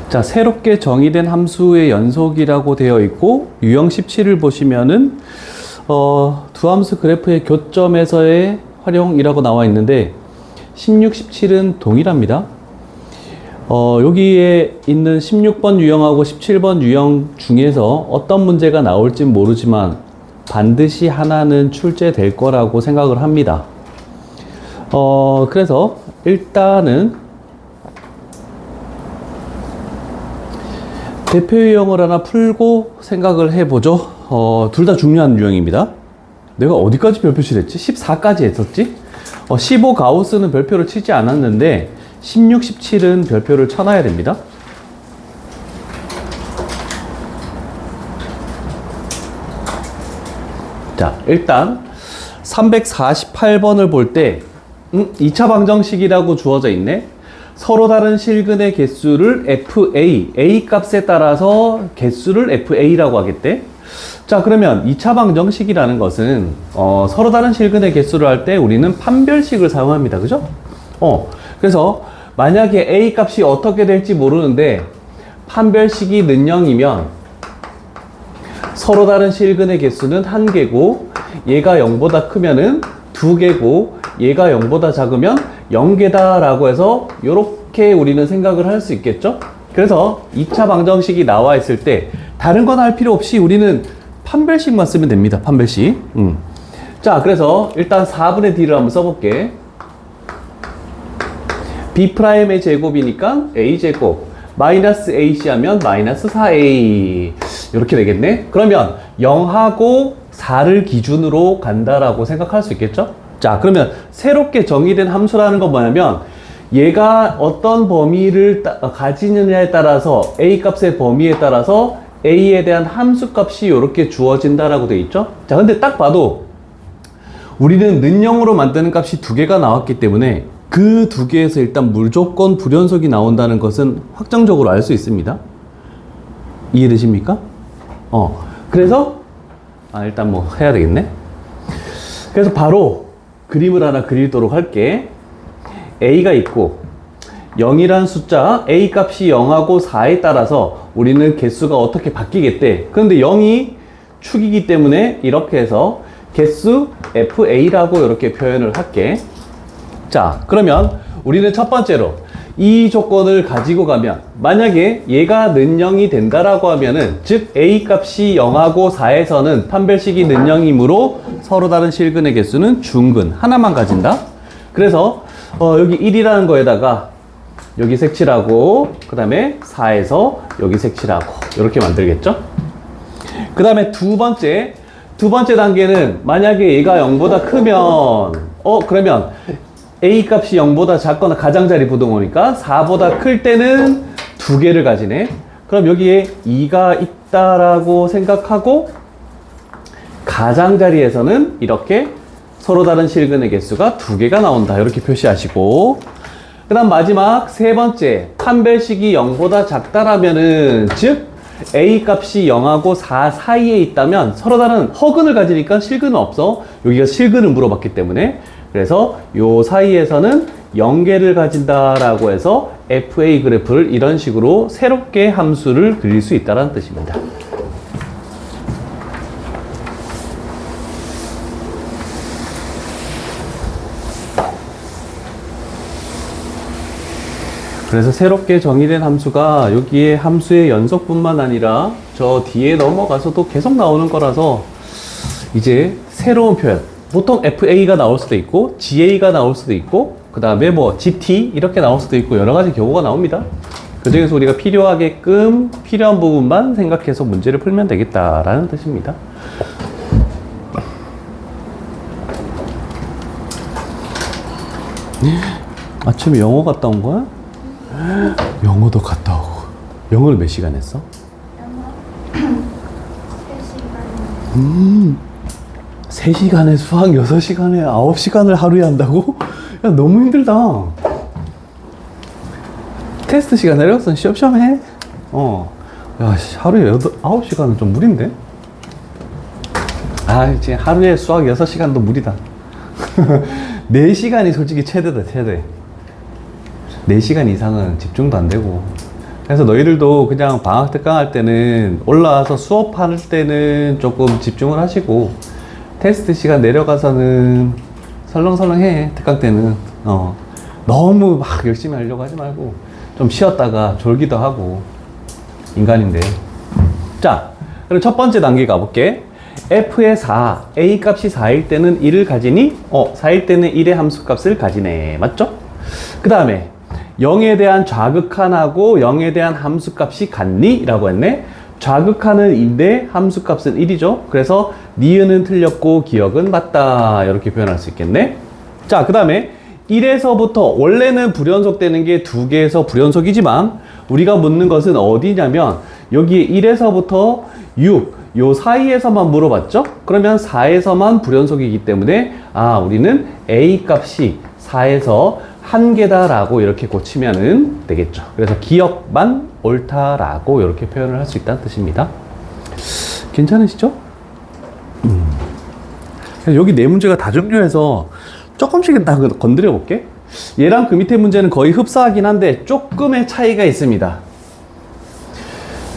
자, 새롭게 정의된 함수의 연속이라고 되어 있고 유형 17을 보시면은 두 함수 그래프의 교점에서의 활용이라고 나와 있는데 16, 17은 동일합니다. 여기에 있는 16번 유형하고 17번 유형 중에서 어떤 문제가 나올지 모르지만 반드시 하나는 출제될 거라고 생각을 합니다. 그래서 일단은 대표 유형을 하나 풀고 생각을 해보죠. 둘 다 중요한 유형입니다. 내가 어디까지 별표를 했지? 14까지 했었지? 15 가우스는 별표를 치지 않았는데 16, 17은 별표를 쳐놔야 됩니다. 자, 일단 348번을 볼 때 2차 방정식이라고 주어져 있네. 서로 다른 실근의 개수를 FA, A 값에 따라서 개수를 FA라고 하겠대. 자, 그러면 2차 방정식이라는 것은 서로 다른 실근의 개수를 할 때 우리는 판별식을 사용합니다. 그죠? 그래서 만약에 A 값이 어떻게 될지 모르는데 판별식이 는영이면 서로 다른 실근의 개수는 1개고 얘가 0보다 크면은 2개고 얘가 0보다 작으면 0개다 라고 해서 이렇게 우리는 생각을 할 수 있겠죠? 그래서 2차 방정식이 나와 있을 때 다른 건 할 필요 없이 우리는 판별식만 쓰면 됩니다. 판별식. 자, 그래서 일단 4분의 D를 한번 써볼게. B'의 제곱이니까 A제곱 마이너스 AC 하면 마이너스 4A 이렇게 되겠네. 그러면 0하고 4를 기준으로 간다라고 생각할 수 있겠죠? 자, 그러면 새롭게 정의된 함수라는 건 뭐냐면 얘가 어떤 범위를 가지느냐에 따라서 A 값의 범위에 따라서 A에 대한 함수 값이 이렇게 주어진다라고 되어 있죠? 자, 근데 딱 봐도 우리는 는영으로 만드는 값이 2개가 나왔기 때문에 그 2개에서 일단 무조건 불연속이 나온다는 것은 확정적으로 알 수 있습니다. 이해되십니까? 그래서 일단 뭐 해야 되겠네. 그래서 바로 그림을 하나 그리도록 할게. A가 있고 0이란 숫자 A 값이 0하고 4에 따라서 우리는 개수가 어떻게 바뀌겠대. 그런데 0이 축이기 때문에 이렇게 해서 개수 FA라고 이렇게 표현을 할게. 자, 그러면 우리는 첫 번째로 이 조건을 가지고 가면 만약에 얘가 는영이 된다라고 하면은 즉 A 값이 0하고 4에서는 판별식이 는영이므로 서로 다른 실근의 개수는 중근 하나만 가진다. 그래서 여기 1이라는 거에다가 여기 색칠하고 그 다음에 4에서 여기 색칠하고 이렇게 만들겠죠. 그 다음에 두 번째 단계는 만약에 얘가 0보다 크면 그러면 A 값이 0보다 작거나 가장자리 부등호니까 4보다 클 때는 2개를 가지네. 그럼 여기에 2가 있다라고 생각하고 가장자리에서는 이렇게 서로 다른 실근의 개수가 2개가 나온다. 이렇게 표시하시고 그 다음 마지막 세 번째 판별식이 0보다 작다라면은 즉 A 값이 0하고 4 사이에 있다면 서로 다른 허근을 가지니까 실근은 없어. 여기가 실근을 물어봤기 때문에 그래서 요 사이에서는 0개를 가진다라고 해서 FA 그래프를 이런 식으로 새롭게 함수를 그릴 수 있다는 뜻입니다. 그래서 새롭게 정의된 함수가 여기에 함수의 연속뿐만 아니라 저 뒤에 넘어가서도 계속 나오는 거라서 이제 새로운 표현 보통 FA가 나올 수도 있고 GA가 나올 수도 있고 그 다음에 뭐 GT 이렇게 나올 수도 있고 여러 가지 경우가 나옵니다. 그 중에서 우리가 필요한 부분만 생각해서 문제를 풀면 되겠다라는 뜻입니다. 아침에 영어 갔다 온 거야? 영어도 갔다 오고. 영어를 몇 시간 했어? 영어 3시간 3시간에 수학 6시간에 9시간을 하루에 한다고? 야, 너무 힘들다. 테스트 시간 내려갔으면 시험해. 야, 하루에 9시간은 좀 무리인데? 이제 하루에 수학 6시간도 무리다. 4시간이 솔직히 최대다, 최대. 4시간 이상은 집중도 안 되고. 그래서 너희들도 그냥 방학 특강할 때는 올라와서 수업할 때는 조금 집중을 하시고 테스트 시간 내려가서는 설렁설렁 해. 특강 때는 너무 막 열심히 하려고 하지 말고 좀 쉬었다가 졸기도 하고 인간인데. 자, 그럼 첫 번째 단계 가볼게. f의 4, a 값이 4일 때는 1을 가지니? 4일 때는 1의 함수값을 가지네. 맞죠? 그 다음에 0에 대한 좌극한하고 0에 대한 함수값이 같니? 라고 했네. 좌극한은 2인데 함수값은 1이죠. 그래서 니은은 틀렸고 기억은 맞다. 이렇게 표현할 수 있겠네. 자, 그 다음에 1에서부터 원래는 불연속 되는 게 2개에서 불연속이지만 우리가 묻는 것은 어디냐면 여기에 1에서부터 6, 요 사이에서만 물어봤죠? 그러면 4에서만 불연속이기 때문에 우리는 a 값이 4에서 1개다 라고 이렇게 고치면 되겠죠. 그래서 기억만 옳다라고 이렇게 표현을 할 수 있다는 뜻입니다. 괜찮으시죠? 여기 네 문제가 다중교해서 조금씩 다 건드려 볼게. 얘랑 그 밑에 문제는 거의 흡사하긴 한데 조금의 차이가 있습니다.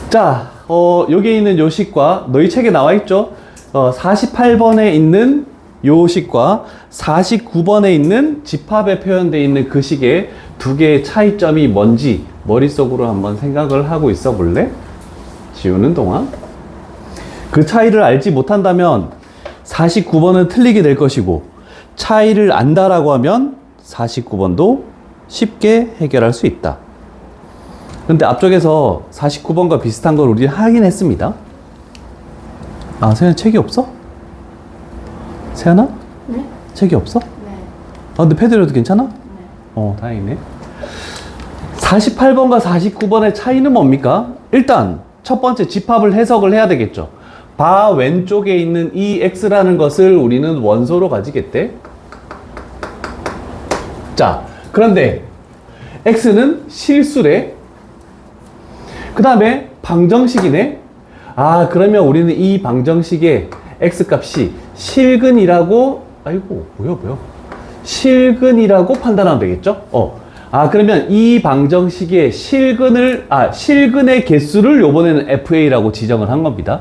자, 여기에 있는 요 식과 너희 책에 나와 있죠? 48번에 있는 요 식과 49번에 있는 집합에 표현되어 있는 그 식의 두 개의 차이점이 뭔지 머릿속으로 한번 생각을 하고 있어 볼래? 지우는 동안. 그 차이를 알지 못한다면 49번은 틀리게 될 것이고 차이를 안다라고 하면 49번도 쉽게 해결할 수 있다. 근데 앞쪽에서 49번과 비슷한 걸 우리 하긴 했습니다. 세연아 책이 없어? 세연아? 네? 책이 없어? 네. 근데 패드려도 괜찮아? 네. 다행이네. 48번과 49번의 차이는 뭡니까? 일단 첫 번째 집합을 해석을 해야 되겠죠. 바 왼쪽에 있는 이 x라는 것을 우리는 원소로 가지겠대. 자, 그런데 x는 실수래. 그 다음에 방정식이네. 그러면 우리는 이 방정식의 x값이 실근이라고 실근이라고 판단하면 되겠죠? 그러면 이 방정식의 실근의 개수를 요번에는 FA라고 지정을 한 겁니다.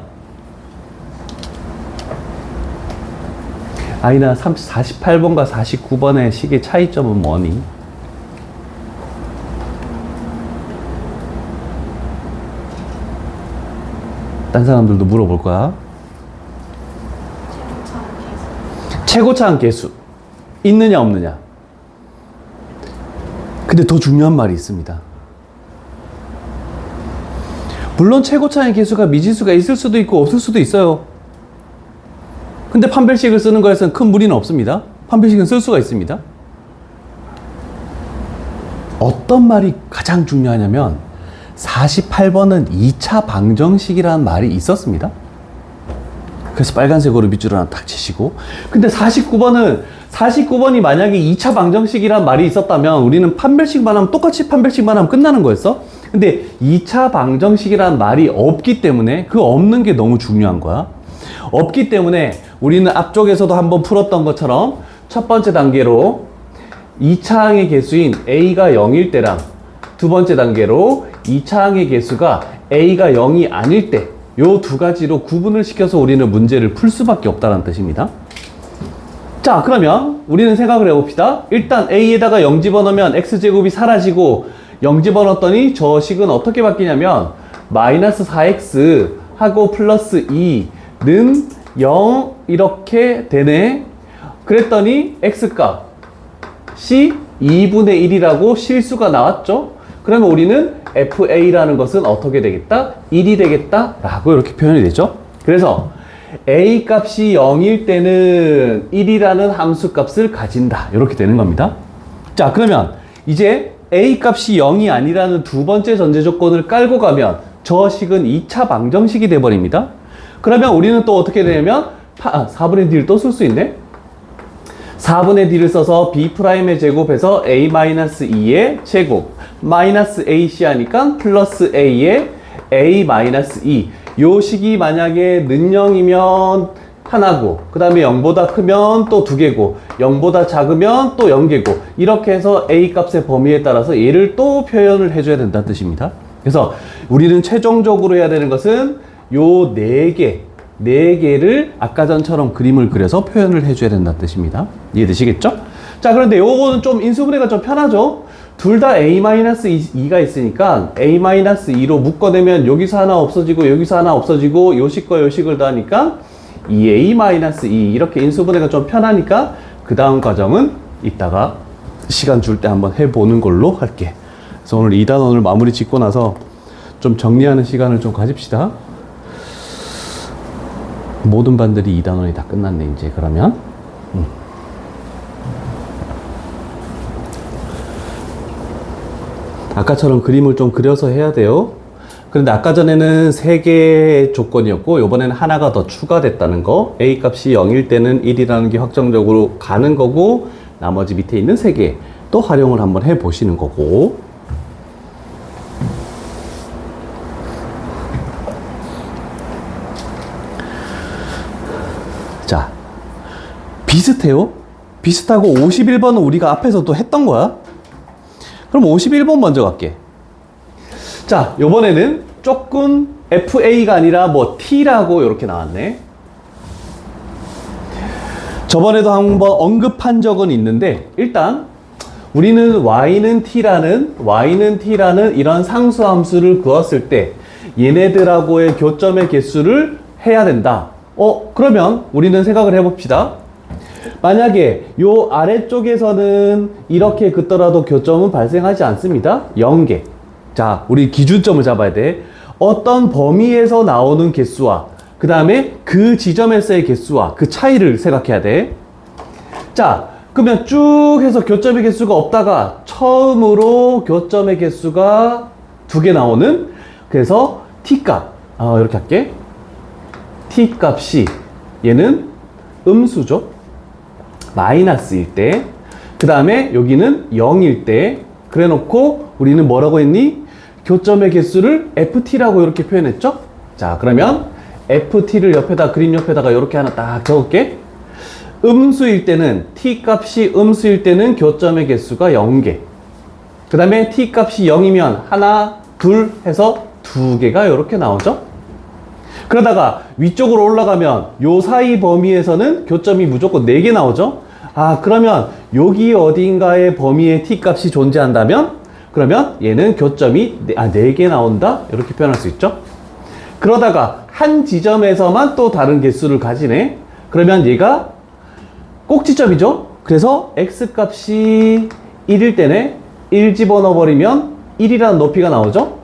아이나 48번과 49번의 식의 차이점은 뭐니? 딴 사람들도 물어볼 거야. 최고차항 계수. 있느냐 없느냐. 근데 더 중요한 말이 있습니다. 물론 최고차항의 개수가 미지수가 있을 수도 있고 없을 수도 있어요. 근데 판별식을 쓰는 거에서는 큰 무리는 없습니다. 판별식은 쓸 수가 있습니다. 어떤 말이 가장 중요하냐면 48번은 2차 방정식이라는 말이 있었습니다. 그래서 빨간색으로 밑줄 하나 탁 치시고, 근데 49번이 만약에 2차 방정식이라는 말이 있었다면 우리는 판별식만 하면 똑같이 판별식만 하면 끝나는 거였어. 근데 2차 방정식이라는 말이 없기 때문에 그 없는 게 너무 중요한 거야. 없기 때문에 우리는 앞쪽에서도 한번 풀었던 것처럼 첫 번째 단계로 2차항의 개수인 a가 0일 때랑 두 번째 단계로 2차항의 개수가 a가 0이 아닐 때 요 두 가지로 구분을 시켜서 우리는 문제를 풀 수밖에 없다는 뜻입니다. 자, 그러면 우리는 생각을 해봅시다. 일단 a에다가 0 집어넣으면 x제곱이 사라지고 0 집어넣었더니 저 식은 어떻게 바뀌냐면 마이너스 4x 하고 플러스 2는 0 이렇게 되네. 그랬더니 x값이 2분의 1이라고 실수가 나왔죠. 그러면 우리는 FA라는 것은 어떻게 되겠다? 1이 되겠다 라고 이렇게 표현이 되죠. 그래서 A 값이 0일 때는 1이라는 함수 값을 가진다 이렇게 되는 겁니다. 자, 그러면 이제 A 값이 0이 아니라는 두 번째 전제 조건을 깔고 가면 저 식은 2차 방정식이 돼버립니다. 그러면 우리는 또 어떻게 되냐면 4분의 D를 또 쓸 수 있네. 4분의 D를 써서 B'의 제곱해서 A-2의 제곱 마이너스 AC 하니까 플러스 A의 A-2 요 식이 만약에 는 0이면 하나고 그 다음에 0보다 크면 또 2개고 0보다 작으면 또 0개고 이렇게 해서 A 값의 범위에 따라서 얘를 또 표현을 해줘야 된다는 뜻입니다. 그래서 우리는 최종적으로 해야 되는 것은 요 네 개를 아까 전처럼 그림을 그려서 표현을 해줘야 된다는 뜻입니다. 이해되시겠죠? 자, 그런데 요거는 좀 인수분해가 좀 편하죠? 둘 다 a-2가 있으니까 a-2로 묶어내면 여기서 하나 없어지고 여기서 하나 없어지고 요식과 요식을 더하니까 2a-2 이렇게 인수분해가 좀 편하니까 그 다음 과정은 이따가 시간 줄 때 한번 해보는 걸로 할게. 그래서 오늘 2단원을 마무리 짓고 나서 좀 정리하는 시간을 좀 가집시다. 모든 반들이 2단원이 다 끝났네 이제. 그러면 아까처럼 그림을 좀 그려서 해야 돼요. 그런데 아까 전에는 3개의 조건이었고 이번에는 하나가 더 추가됐다는 거. A 값이 0일 때는 1이라는 게 확정적으로 가는 거고 나머지 밑에 있는 3개 또 활용을 한번 해 보시는 거고. 자, 비슷해요. 비슷하고 51번은 우리가 앞에서 또 했던 거야. 그럼 51번 먼저 갈게. 자, 요번에는 조금 FA가 아니라 뭐 T라고 이렇게 나왔네. 저번에도 한번 언급한 적은 있는데 일단 우리는 Y는 T라는 이런 상수함수를 그었을 때 얘네들하고의 교점의 개수를 해야 된다. 그러면 우리는 생각을 해봅시다. 만약에 요 아래쪽에서는 이렇게 긋더라도 교점은 발생하지 않습니다. 0개. 자, 우리 기준점을 잡아야 돼. 어떤 범위에서 나오는 개수와 그 다음에 그 지점에서의 개수와 그 차이를 생각해야 돼. 자, 그러면 쭉 해서 교점의 개수가 없다가 처음으로 교점의 개수가 2개 나오는, 그래서 T값, 이렇게 할게. T값이 얘는 음수죠. 마이너스일 때, 그 다음에 여기는 0일 때, 그래 놓고 우리는 뭐라고 했니? 교점의 개수를 FT라고 이렇게 표현했죠? 자, 그러면 FT를 옆에다, 그림 옆에다가 이렇게 하나 딱 적을게. 음수일 때는, T값이 음수일 때는 교점의 개수가 0개. 그 다음에 T값이 0이면 하나, 둘 해서 2개가 이렇게 나오죠? 그러다가 위쪽으로 올라가면 요 사이 범위에서는 교점이 무조건 4개 나오죠? 그러면 여기 어딘가의 범위에 T값이 존재한다면 그러면 얘는 교점이 4개 나온다? 이렇게 표현할 수 있죠? 그러다가 한 지점에서만 또 다른 개수를 가지네? 그러면 얘가 꼭지점이죠? 그래서 X값이 1일 때네? 1 집어넣어 버리면 1이라는 높이가 나오죠?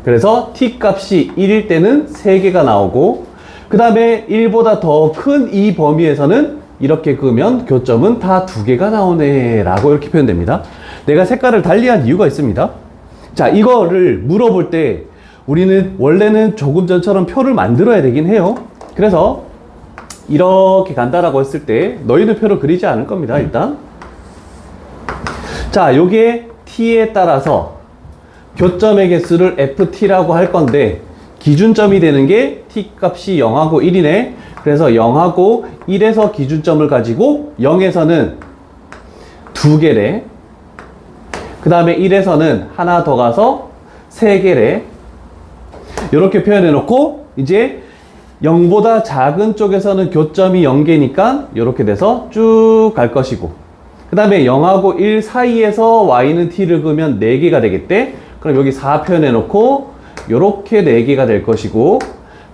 그래서 T값이 1일 때는 3개가 나오고, 그 다음에 1보다 더 큰 이 범위에서는 이렇게 그으면 교점은 다 2개가 나오네 라고 이렇게 표현됩니다. 내가 색깔을 달리한 이유가 있습니다. 자, 이거를 물어볼 때 우리는 원래는 조금 전처럼 표를 만들어야 되긴 해요. 그래서 이렇게 간다라고 했을 때 너희는 표를 그리지 않을 겁니다. 일단 자, 요게 T에 따라서 교점의 개수를 FT라고 할 건데 기준점이 되는 게 T값이 0하고 1이네. 그래서 0하고 1에서 기준점을 가지고 0에서는 2개래. 그 다음에 1에서는 하나 더 가서 3개래. 이렇게 표현해 놓고 이제 0보다 작은 쪽에서는 교점이 0개니까 이렇게 돼서 쭉 갈 것이고, 그 다음에 0하고 1 사이에서 Y는 T를 그으면 4개가 되겠대. 그럼 여기 4 표현해 놓고 요렇게 4개가 될 것이고,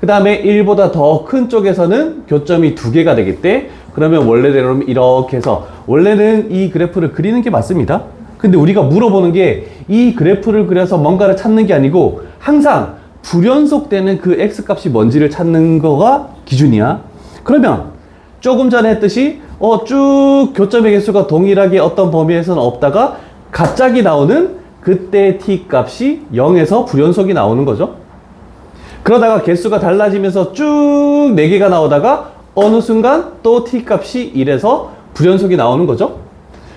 그 다음에 1보다 더 큰 쪽에서는 교점이 2개가 되겠대. 그러면 원래대로는 이렇게 해서, 원래는 이 그래프를 그리는 게 맞습니다. 근데 우리가 물어보는 게 이 그래프를 그려서 뭔가를 찾는 게 아니고 항상 불연속되는 그 X값이 뭔지를 찾는 거가 기준이야. 그러면 조금 전에 했듯이 쭉 교점의 개수가 동일하게 어떤 범위에서는 없다가 갑자기 나오는 그때 T값이 0에서 불연속이 나오는 거죠. 그러다가 개수가 달라지면서 쭉 4개가 나오다가 어느 순간 또 T값이 1에서 불연속이 나오는 거죠.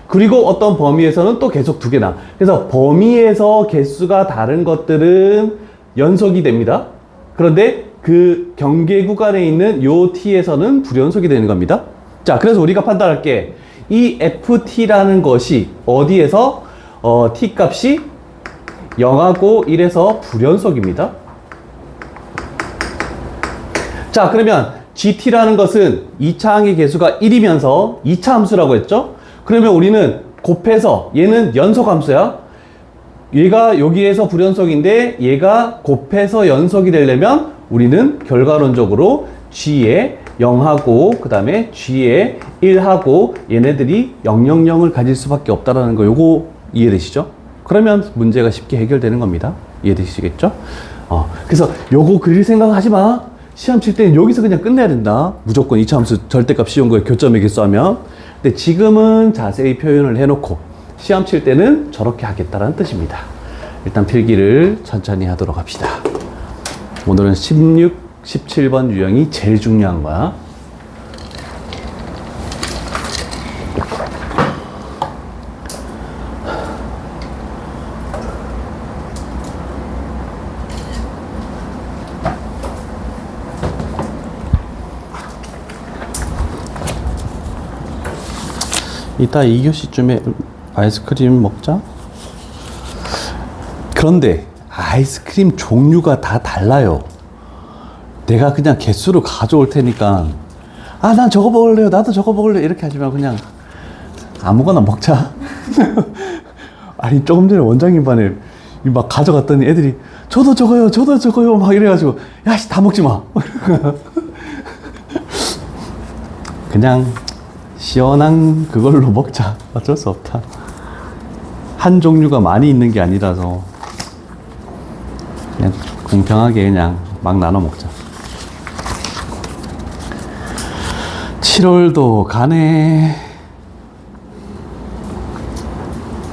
그리고 어떤 범위에서는 또 계속 2개 나. 그래서 범위에서 개수가 다른 것들은 연속이 됩니다. 그런데 그 경계 구간에 있는 요 T에서는 불연속이 되는 겁니다. 자, 그래서 우리가 판단할게. 이 FT라는 것이 어디에서 T값이 0하고 1에서 불연속입니다. 자, 그러면 GT라는 것은 2차 항의 개수가 1이면서 2차 함수라고 했죠? 그러면 우리는 곱해서 얘는 연속 함수야. 얘가 여기에서 불연속인데 얘가 곱해서 연속이 되려면 우리는 결과론적으로 G에 0하고 그 다음에 G에 1하고 얘네들이 000을 가질 수밖에 없다라는 거 요거 이해되시죠? 그러면 문제가 쉽게 해결되는 겁니다. 이해되시겠죠? 그래서 요거 그릴 생각 하지 마. 시험 칠 때는 여기서 그냥 끝내야 된다. 무조건 2차 함수 절대값 쉬운 거에 교점의 개수하면. 근데 지금은 자세히 표현을 해놓고 시험 칠 때는 저렇게 하겠다라는 뜻입니다. 일단 필기를 천천히 하도록 합시다. 오늘은 16, 17번 유형이 제일 중요한 거야. 이따 2교시쯤에 아이스크림 먹자. 그런데 아이스크림 종류가 다 달라요. 내가 그냥 개수를 가져올 테니까 난 저거 먹을래요, 나도 저거 먹을래, 이렇게 하지 말고 그냥 아무거나 먹자. 아니 조금 전에 원장님 반에 막 가져갔더니 애들이 저도 저거요 막 이래가지고 야씨 다 먹지 마. 그냥 시원한 그걸로 먹자. 어쩔 수 없다. 한 종류가 많이 있는 게 아니라서 그냥 공평하게 그냥 막 나눠 먹자. 7월도 가네.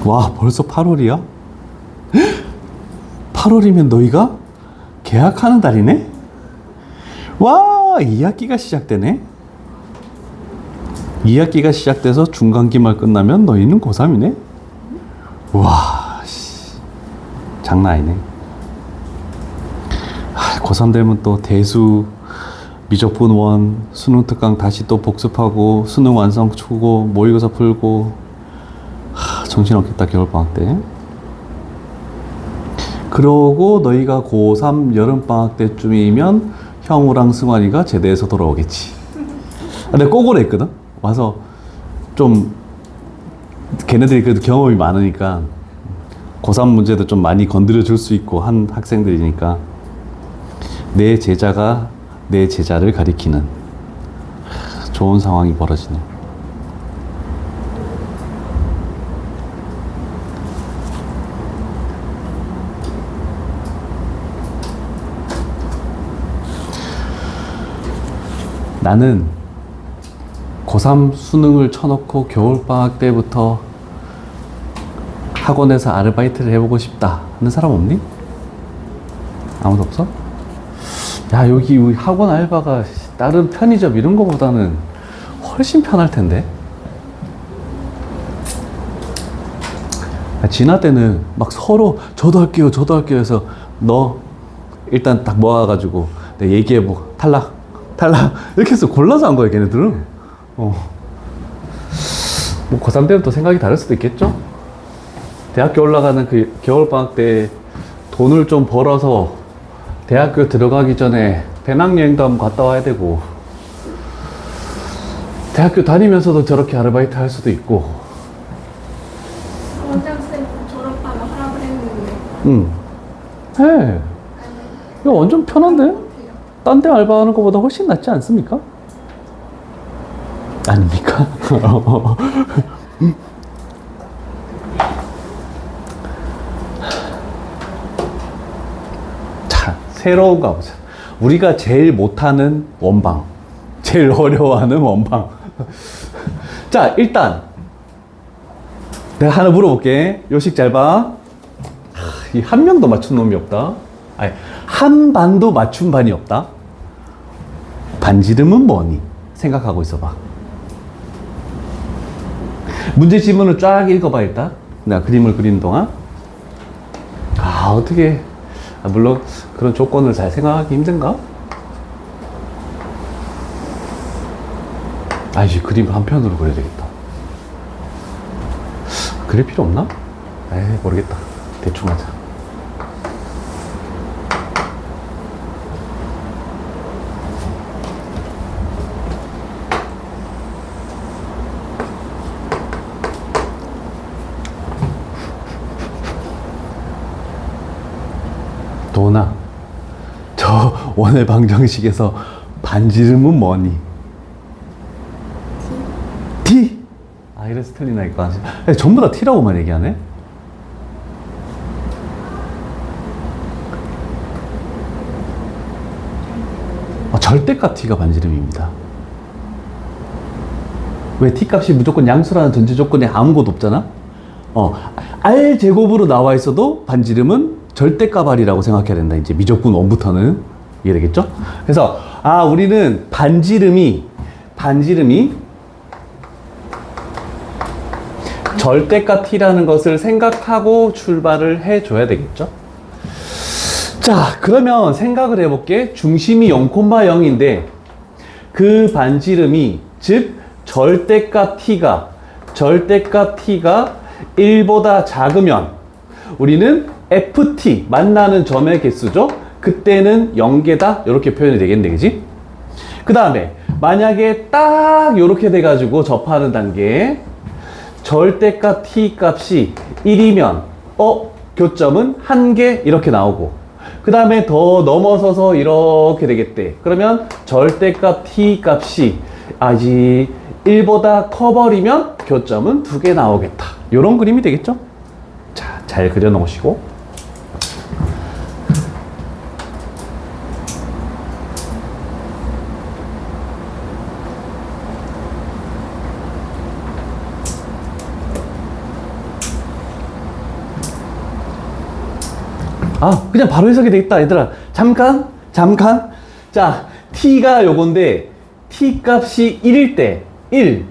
와, 벌써 8월이야? 8월이면 너희가 계약하는 달이네? 와, 2학기가 시작되네? 2학기가 시작돼서 중간기말 끝나면 너희는 고3이네? 와, 장난 아니네. 고3 되면 또 대수, 미적분 원, 수능 특강 다시 또 복습하고, 수능 완성 추고, 모의고사 풀고, 정신없겠다, 겨울방학 때. 그러고 너희가 고3 여름방학 때쯤이면 형우랑 승환이가 제대해서 돌아오겠지. 근데 꼬고래 했거든? 와서 좀, 걔네들이 그래도 경험이 많으니까, 고3 문제도 좀 많이 건드려 줄 수 있고 한 학생들이니까, 내 제자가 내 제자를 가리키는 좋은 상황이 벌어지네. 나는 고3 수능을 쳐놓고 겨울방학 때부터 학원에서 아르바이트를 해보고 싶다 하는 사람 없니? 아무도 없어? 야, 여기 학원 알바가 다른 편의점 이런 거보다는 훨씬 편할 텐데. 진화 때는 막 서로 저도 할게요 해서 너 일단 딱 모아가지고 내가 얘기해보고 탈락 이렇게 해서 골라서 한 거야, 걔네들은. 뭐 고3 때는 또 생각이 다를 수도 있겠죠? 대학교 올라가는 그 겨울방학 때 돈을 좀 벌어서 대학교 들어가기 전에 배낭여행도 한번 갔다 와야 되고, 대학교 다니면서도 저렇게 아르바이트 할 수도 있고. 원장쌤 졸업하면 하라고 했는데. 응. 해. 이거 완전 편한데? 딴 데 알바하는 것보다 훨씬 낫지 않습니까? 아닙니까? 자, 새로운 거 보자. 우리가 제일 못하는 원방, 제일 어려워하는 원방. 자, 일단 내가 하나 물어볼게. 요식 잘 봐. 이 한 명도 맞춘 놈이 없다. 아니, 한 반도 맞춘 반이 없다. 반지름은 뭐니? 생각하고 있어봐. 문제 지문을 쫙 읽어봐, 일단. 내가 그림을 그리는 동안. 어떻게, 물론 그런 조건을 잘 생각하기 힘든가? 이제 그림 한 편으로 그려야 되겠다. 그릴 필요 없나? 에이, 모르겠다. 대충 하자. 도나, 저 원의 방정식에서 반지름은 뭐니? T. 아, 이래서 틀리나니까. 전부 다 T라고만 얘기하네? 절대값 T가 반지름입니다. 왜 T 값이 무조건 양수라는 전제 조건에 아무것도 없잖아? R 제곱으로 나와 있어도 반지름은 절대값 R이라고 생각해야 된다. 이제 미적분 1부터는 이해되겠죠? 그래서 우리는 반지름이 절대값 T라는 것을 생각하고 출발을 해줘야 되겠죠? 자, 그러면 생각을 해볼게. 중심이 0,0인데 그 반지름이 즉 절대값 T가 1보다 작으면 우리는 FT 만나는 점의 개수죠. 그때는 0개다 이렇게 표현이 되겠네, 그지? 그 다음에 만약에 딱 이렇게 돼가지고 접하는 단계에 절대값 T 값이 1이면 교점은 1개 이렇게 나오고, 그 다음에 더 넘어서서 이렇게 되겠대. 그러면 절대값 T 값이 아직 1보다 커버리면 교점은 2개 나오겠다. 이런 그림이 되겠죠? 자, 잘 그려 놓으시고. 그냥 바로 해석이 되겠다, 얘들아. 잠깐. 자, T가 요건데, T 값이 1일 때, 1.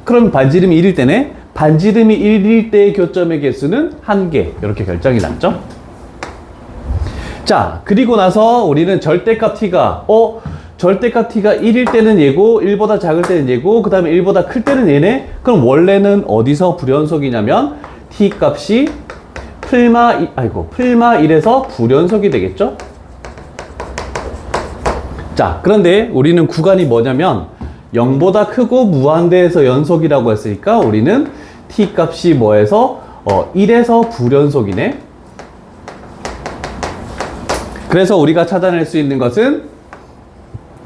그럼 반지름이 1일 때네? 반지름이 1일 때의 교점의 개수는 1개. 이렇게 결정이 났죠? 자, 그리고 나서 우리는 절대값 T가, 절대값 T가 1일 때는 얘고, 1보다 작을 때는 얘고, 그 다음에 1보다 클 때는 얘네? 그럼 원래는 어디서 불연속이냐면, T 값이 풀마 1에서 불연속이 되겠죠? 자, 그런데 우리는 구간이 뭐냐면 0보다 크고 무한대에서 연속이라고 했으니까 우리는 T 값이 뭐에서 1에서 불연속이네. 그래서 우리가 찾아낼 수 있는 것은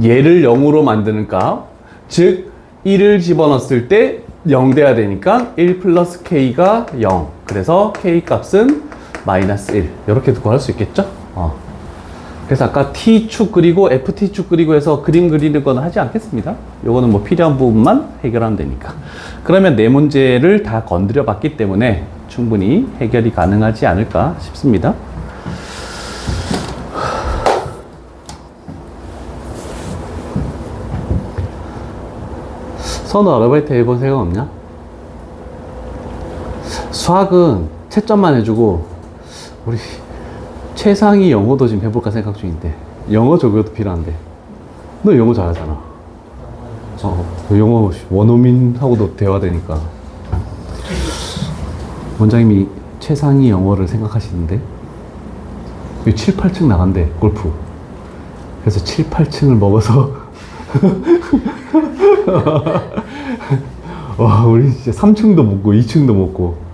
얘를 0으로 만드는 값, 즉 1을 집어넣었을 때 0 돼야 되니까 1 플러스 K가 0. 그래서 K 값은 마이너스 1. 이렇게 구할 수 있겠죠? 그래서 아까 T축 그리고 FT축 그리고 해서 그림 그리는 건 하지 않겠습니다. 요거는 뭐 필요한 부분만 해결하면 되니까. 그러면 네 문제를 다 건드려 봤기 때문에 충분히 해결이 가능하지 않을까 싶습니다. 선우 아르바이트 해본 생각 없냐? 수학은 채점만 해주고 우리 최상위 영어도 지금 해볼까 생각 중인데, 영어 조교도 필요한데. 너 영어 잘하잖아. 영어 원어민하고도 대화되니까. 원장님이 최상위 영어를 생각하시는데 7, 8층 나간대, 골프. 그래서 7, 8층을 먹어서 우리 진짜 3층도 먹고 2층도 먹고.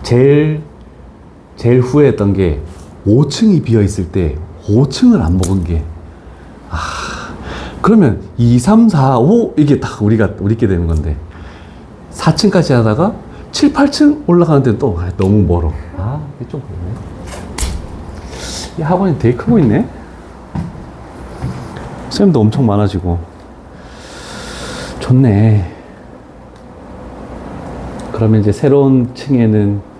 제일 후회했던 게 5층이 비어 있을 때 5층을 안 먹은 게, 그러면 2, 3, 4, 5 이게 딱 우리께 되는 건데 4층까지 하다가 7, 8층 올라가는데 또 너무 멀어. 이게 좀 그러네. 이 학원이 되게 크고 있네. 쌤도 엄청 많아지고 좋네. 그러면 이제 새로운 층에는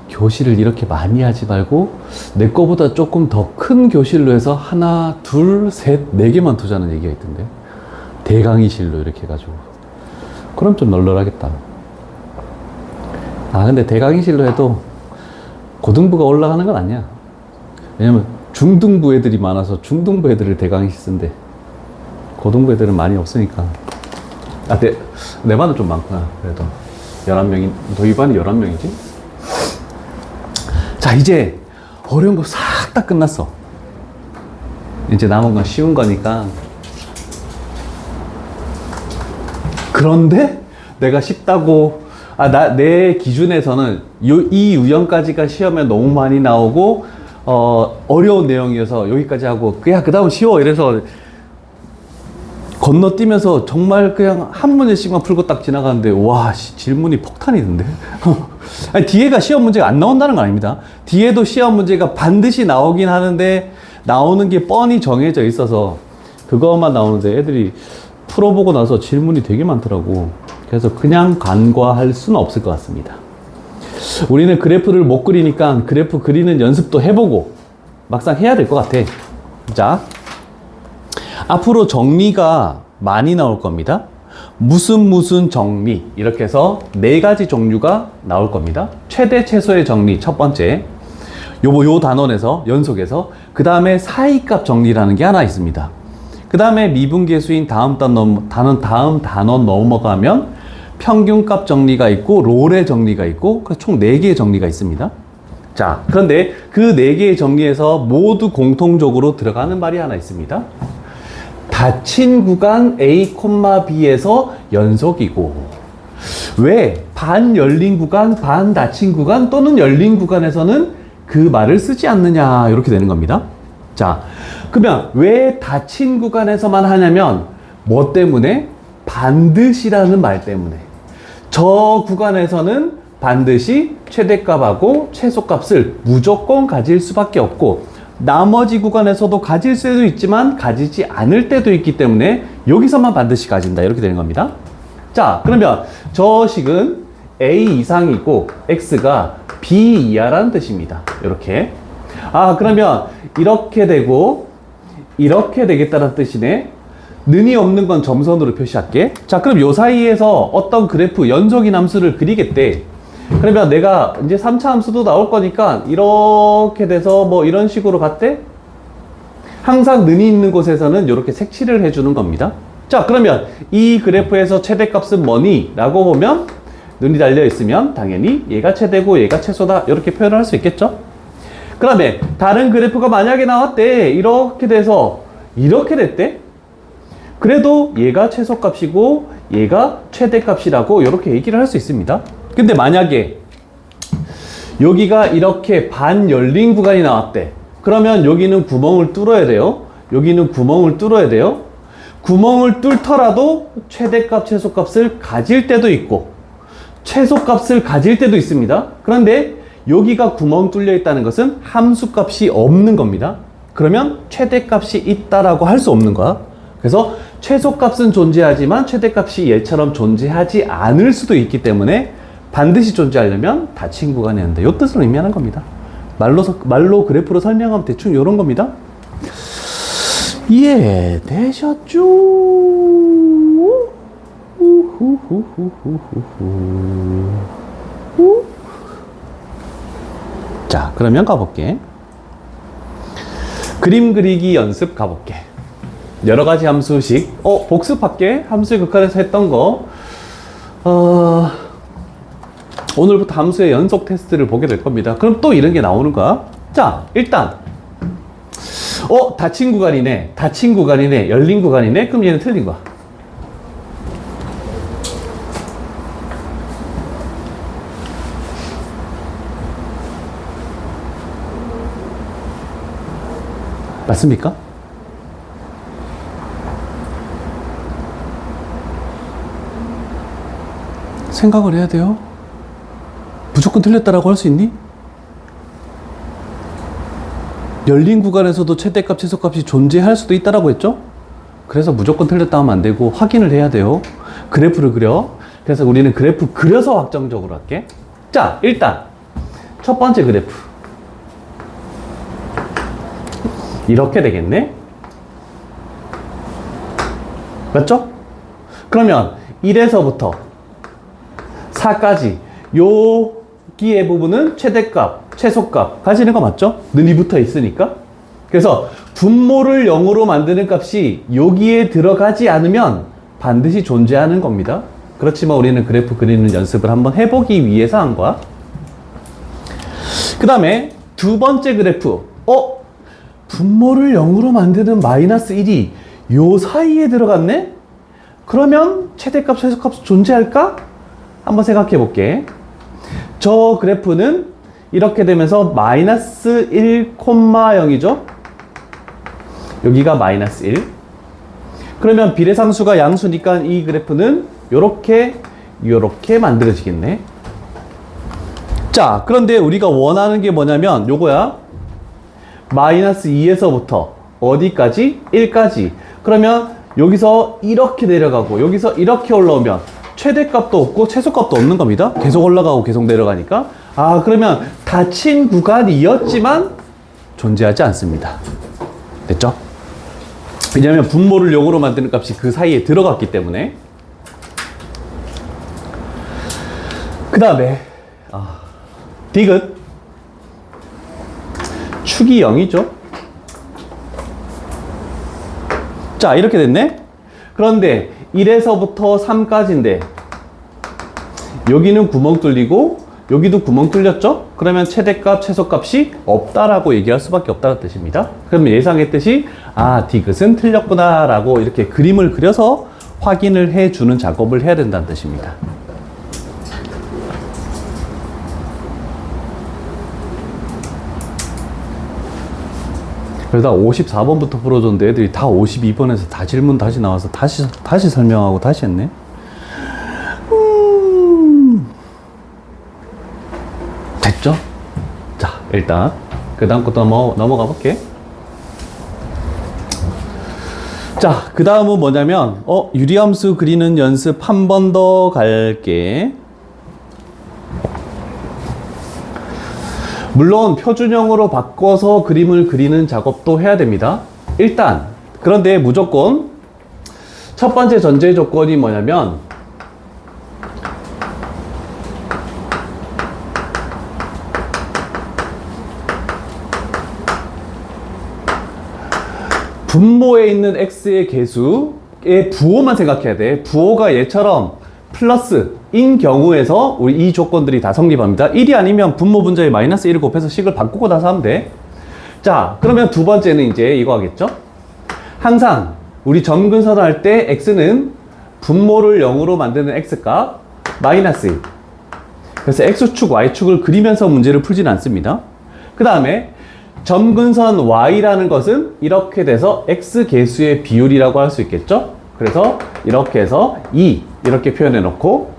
교실을 이렇게 많이 하지 말고 내 거보다 조금 더 큰 교실로 해서 하나, 둘, 셋, 네 개만 두자는 얘기가 있던데. 대강의실로 이렇게 해가지고. 그럼 좀 널널하겠다. 근데 대강의실로 해도 고등부가 올라가는 건 아니야. 왜냐면 중등부 애들이 많아서 중등부 애들을 대강의실 쓴대. 고등부 애들은 많이 없으니까. 내 반은 좀 많구나. 그래도 11명이, 너희 반이 11명이지? 자, 이제 어려운 거 싹 다 끝났어. 이제 남은 건 쉬운 거니까. 그런데 내가 쉽다고, 내 기준에서는 이 유형까지가 시험에 너무 많이 나오고 어려운 내용이어서 여기까지 하고, 야, 그 다음 쉬워. 이래서 건너뛰면서 정말 그냥 한 문제씩만 풀고 딱 지나가는데, 와, 질문이 폭탄이던데. 아니, 뒤에가 시험 문제가 안 나온다는 건 아닙니다. 뒤에도 시험 문제가 반드시 나오긴 하는데, 나오는 게 뻔히 정해져 있어서, 그것만 나오는데 애들이 풀어보고 나서 질문이 되게 많더라고. 그래서 그냥 간과할 수는 없을 것 같습니다. 우리는 그래프를 못 그리니까 그래프 그리는 연습도 해보고 막상 해야 될 것 같아. 자, 앞으로 정리가 많이 나올 겁니다. 무슨 정리, 이렇게 해서 4가지 종류가 나올 겁니다. 최대 최소의 정리 첫 번째, 요 단원에서 연속해서, 그 다음에 사이값 정리라는 게 하나 있습니다. 그 다음에 미분계수인 다음 단원 넘어가면 평균값 정리가 있고 롤의 정리가 있고, 총 4개의 정리가 있습니다. 자, 그런데 그 4개의 정리에서 모두 공통적으로 들어가는 말이 하나 있습니다. 닫힌 구간 A, B에서 연속이고, 왜 반 열린 구간, 반 닫힌 구간 또는 열린 구간에서는 그 말을 쓰지 않느냐, 이렇게 되는 겁니다. 자, 그러면 왜 닫힌 구간에서만 하냐면 뭐 때문에? 반드시라는 말 때문에. 저 구간에서는 반드시 최대값하고 최소값을 무조건 가질 수밖에 없고, 나머지 구간에서도 가질 수도 있지만 가지지 않을 때도 있기 때문에 여기서만 반드시 가진다, 이렇게 되는 겁니다. 자, 그러면 저 식은 A 이상이고 X가 B 이하라는 뜻입니다. 이렇게. 그러면 이렇게 되고 이렇게 되겠다는 뜻이네. 는이 없는 건 점선으로 표시할게. 자, 그럼 요 사이에서 어떤 그래프, 연속인 함수를 그리겠대. 그러면 내가 이제 3차 함수도 나올 거니까 이렇게 돼서 뭐 이런 식으로 갔대. 항상 는이 있는 곳에서는 이렇게 색칠을 해주는 겁니다. 자, 그러면 이 그래프에서 최대값은 뭐니? 라고 보면 눈이 달려 있으면 당연히 얘가 최대고 얘가 최소다, 이렇게 표현을 할 수 있겠죠. 그 다음에 다른 그래프가 만약에 나왔대. 이렇게 돼서 이렇게 됐대. 그래도 얘가 최소값이고 얘가 최대값이라고 이렇게 얘기를 할 수 있습니다. 근데 만약에 여기가 이렇게 반 열린 구간이 나왔대. 그러면 여기는 구멍을 뚫어야 돼요. 여기는 구멍을 뚫어야 돼요. 구멍을 뚫더라도 최대값, 최소값을 가질 때도 있고 최소값을 가질 때도 있습니다. 그런데 여기가 구멍 뚫려 있다는 것은 함수값이 없는 겁니다. 그러면 최대값이 있다라고 할 수 없는 거야. 그래서 최소값은 존재하지만 최대값이 얘처럼 존재하지 않을 수도 있기 때문에 반드시 존재하려면 닫힌 구간이 한다, 이 뜻을 의미하는 겁니다. 말로 그래프로 설명하면 대충 이런 겁니다. 이해되셨죠? 자, 그러면 가볼게. 그림 그리기 연습 가볼게. 여러 가지 함수식, 복습할게. 함수의 극한에서 했던 거. 오늘부터 함수의 연속 테스트를 보게 될 겁니다. 그럼 또 이런 게 나오는 거야. 자, 일단 닫힌 구간이네, 닫힌 구간이네, 열린 구간이네. 그럼 얘는 틀린 거야. 맞습니까? 생각을 해야 돼요. 무조건 틀렸다라고 할 수 있니? 열린 구간에서도 최대값, 최소값이 존재할 수도 있다라고 했죠? 그래서 무조건 틀렸다 하면 안 되고 확인을 해야 돼요. 그래프를 그려. 그래서 우리는 그래프 그려서 확정적으로 할게. 자, 일단 첫 번째 그래프 이렇게 되겠네? 맞죠? 그러면 1에서부터 4까지 여기의 부분은 최대값, 최소값 가지는 거 맞죠? 는이 붙어 있으니까. 그래서 분모를 0으로 만드는 값이 여기에 들어가지 않으면 반드시 존재하는 겁니다. 그렇지만 우리는 그래프 그리는 연습을 한번 해보기 위해서 한 거야. 그 다음에 두 번째 그래프. 분모를 0으로 만드는 마이너스 1이 요 사이에 들어갔네? 그러면 최대값, 최소값 존재할까? 한번 생각해 볼게. 저 그래프는 이렇게 되면서 마이너스 1,0이죠. 여기가 마이너스 1. 그러면 비례상수가 양수니까 이 그래프는 요렇게 만들어지겠네. 자, 그런데 우리가 원하는 게 뭐냐면 요거야. 마이너스 2에서부터 어디까지? 1까지. 그러면 여기서 이렇게 내려가고 여기서 이렇게 올라오면 최대값도 없고 최소값도 없는 겁니다. 계속 올라가고 계속 내려가니까. 아, 그러면 닫힌 구간이었지만 존재하지 않습니다. 됐죠? 왜냐하면 분모를 0으로 만드는 값이 그 사이에 들어갔기 때문에. 그 다음에 디귿 축이 0이죠. 자, 이렇게 됐네. 그런데 1에서부터 3까지인데 여기는 구멍 뚫리고 여기도 구멍 뚫렸죠? 그러면 최대값, 최소값이 없다라고 얘기할 수밖에 없다는 뜻입니다. 그러면 예상했듯이 디귿은 틀렸구나 라고 이렇게 그림을 그려서 확인을 해주는 작업을 해야 된다는 뜻입니다. 그러다 54번부터 풀어줬는데 애들이 다 52번에서 다 질문 다시 나와서 다시 설명하고 다시 했네. 됐죠? 자, 일단 그 다음 것도 넘어가 볼게. 자, 그 다음은 뭐냐면 유리함수 그리는 연습 한 번 더 갈게. 물론 표준형으로 바꿔서 그림을 그리는 작업도 해야 됩니다. 일단 그런데 무조건 첫 번째 전제 조건이 뭐냐면 분모에 있는 x의 개수의 부호만 생각해야 돼. 부호가 얘처럼 플러스인 경우에서 우리 이 조건들이 다 성립합니다. 1이 아니면 분모 분자에 마이너스 1을 곱해서 식을 바꾸고 나서 하면 돼. 자, 그러면 두 번째는 이제 이거 하겠죠? 항상 우리 점근선을 할 때 x는 분모를 0으로 만드는 x값 마이너스 1. 그래서 x축, y축을 그리면서 문제를 풀지는 않습니다. 그 다음에 점근선 y라는 것은 이렇게 돼서 x 개수의 비율이라고 할 수 있겠죠? 그래서 이렇게 해서 2 이렇게 표현해 놓고,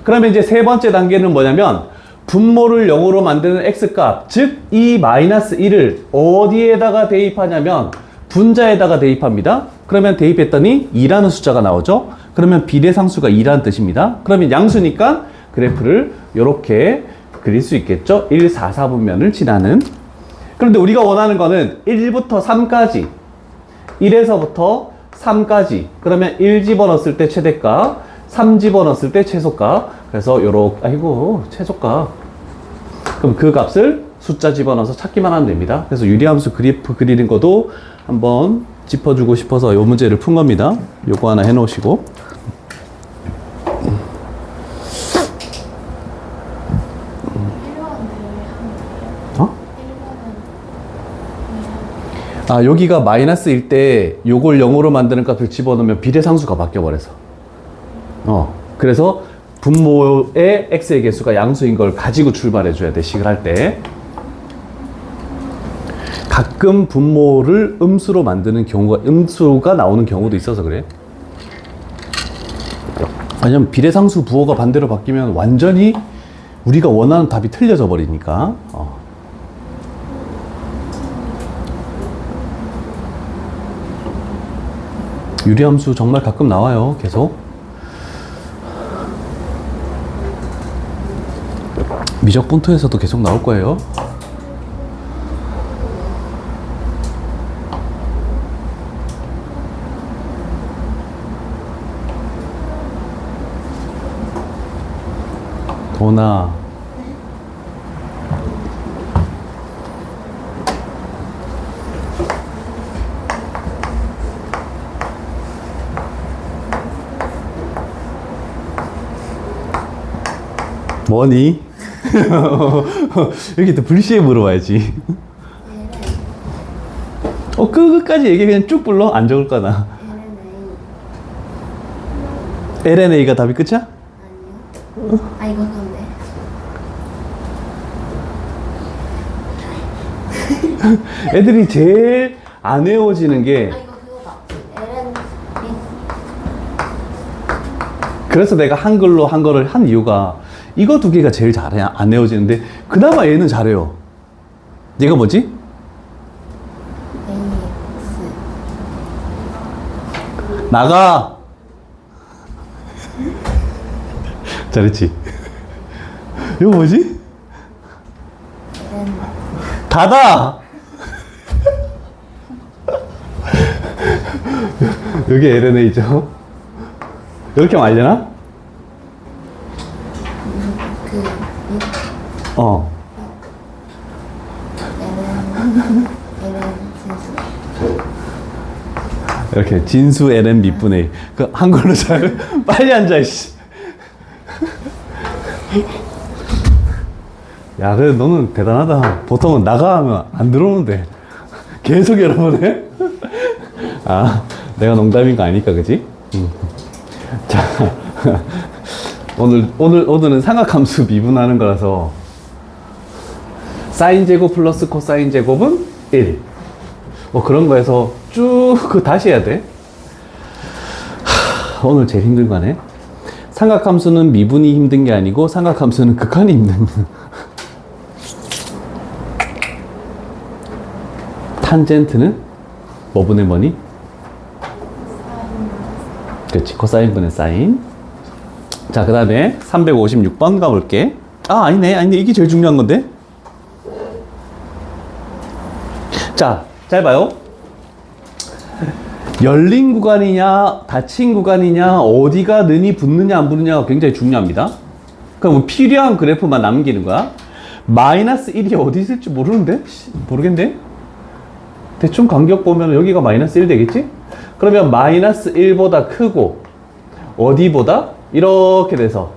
그러면 이제 세 번째 단계는 뭐냐면 분모를 0으로 만드는 x값, 즉 이 마이너스 1을 어디에다가 대입하냐면 분자에다가 대입합니다. 그러면 대입했더니 2라는 숫자가 나오죠. 그러면 비례상수가 2라는 뜻입니다. 그러면 양수니까 그래프를 이렇게 그릴 수 있겠죠. 1, 4, 4분면을 지나는. 그런데 우리가 원하는 거는 1부터 3까지, 1에서부터 3까지. 그러면 1 집어넣었을 때 최대값, 3 집어넣었을 때 최소값. 그래서 최소값. 그럼 그 값을 숫자 집어넣어서 찾기만 하면 됩니다. 그래서 유리함수 그래프 그리는 것도 한번 짚어주고 싶어서 이 문제를 푼 겁니다. 요거 하나 해놓으시고. 여기가 마이너스일 때 요걸 0으로 만드는 값을 집어넣으면 비례상수가 바뀌어버려서. 그래서 분모의 x의 개수가 양수인 걸 가지고 출발해줘야 돼, 식을 할 때. 가끔 분모를 음수로 만드는 경우가, 음수가 나오는 경우도 있어서 그래. 왜냐면 비례상수 부호가 반대로 바뀌면 완전히 우리가 원하는 답이 틀려져 버리니까. 유리함수 정말 가끔 나와요, 계속. 미적 분투에서도 계속 나올 거예요. 도나. 뭐니? 여기 또 불시에 물어봐야지. 끝까지 얘기 그냥 쭉 불러? 안 적을 거나. LNA가 답이 끝이야? 아니요. 이거 건데. 애들이 제일 안 외워지는 게 아 이거 그거다. LN 그래서 내가 한글로 한 거를 한 이유가 이거 두 개가 제일 잘해 안 외워지는데 그나마 얘는 잘해요. 얘가 뭐지? AX 나가. 잘했지? 이거 뭐지? LN 닫아. 여기 LNA죠. 이렇게 하면 알려나? 그 어. LN 진수 이렇게 진수 LN 밑분의 1. 그 한글로 잘 빨리 앉아 이씨. 야, 그래 너는 대단하다. 보통은 나가 하면 안 들어오는데 계속 여러분해. 아, 내가 농담인 거 아니까 그지? 자, 오늘은 삼각함수 미분하는 거라서 사인 제곱 플러스 코사인 제곱은 1. 뭐 그런 거에서 쭉 그거 다시 해야 돼. 오늘 제일 힘든 거네. 삼각함수는 미분이 힘든 게 아니고 삼각함수는 극한이 힘든 거. 탄젠트는 뭐 분의 뭐니? 그렇지, 코사인 분의 사인. 자, 그 다음에 356번 가볼게. 아, 아니네. 이게 제일 중요한 건데. 자, 잘 봐요. 열린 구간이냐, 닫힌 구간이냐, 어디가 는이 붙느냐, 안 붙느냐가 굉장히 중요합니다. 그럼 뭐 필요한 그래프만 남기는 거야. 마이너스 1이 어디 있을지 모르는데? 모르겠네? 대충 간격 보면 여기가 마이너스 1 되겠지? 그러면 마이너스 1보다 크고, 어디보다? 이렇게 돼서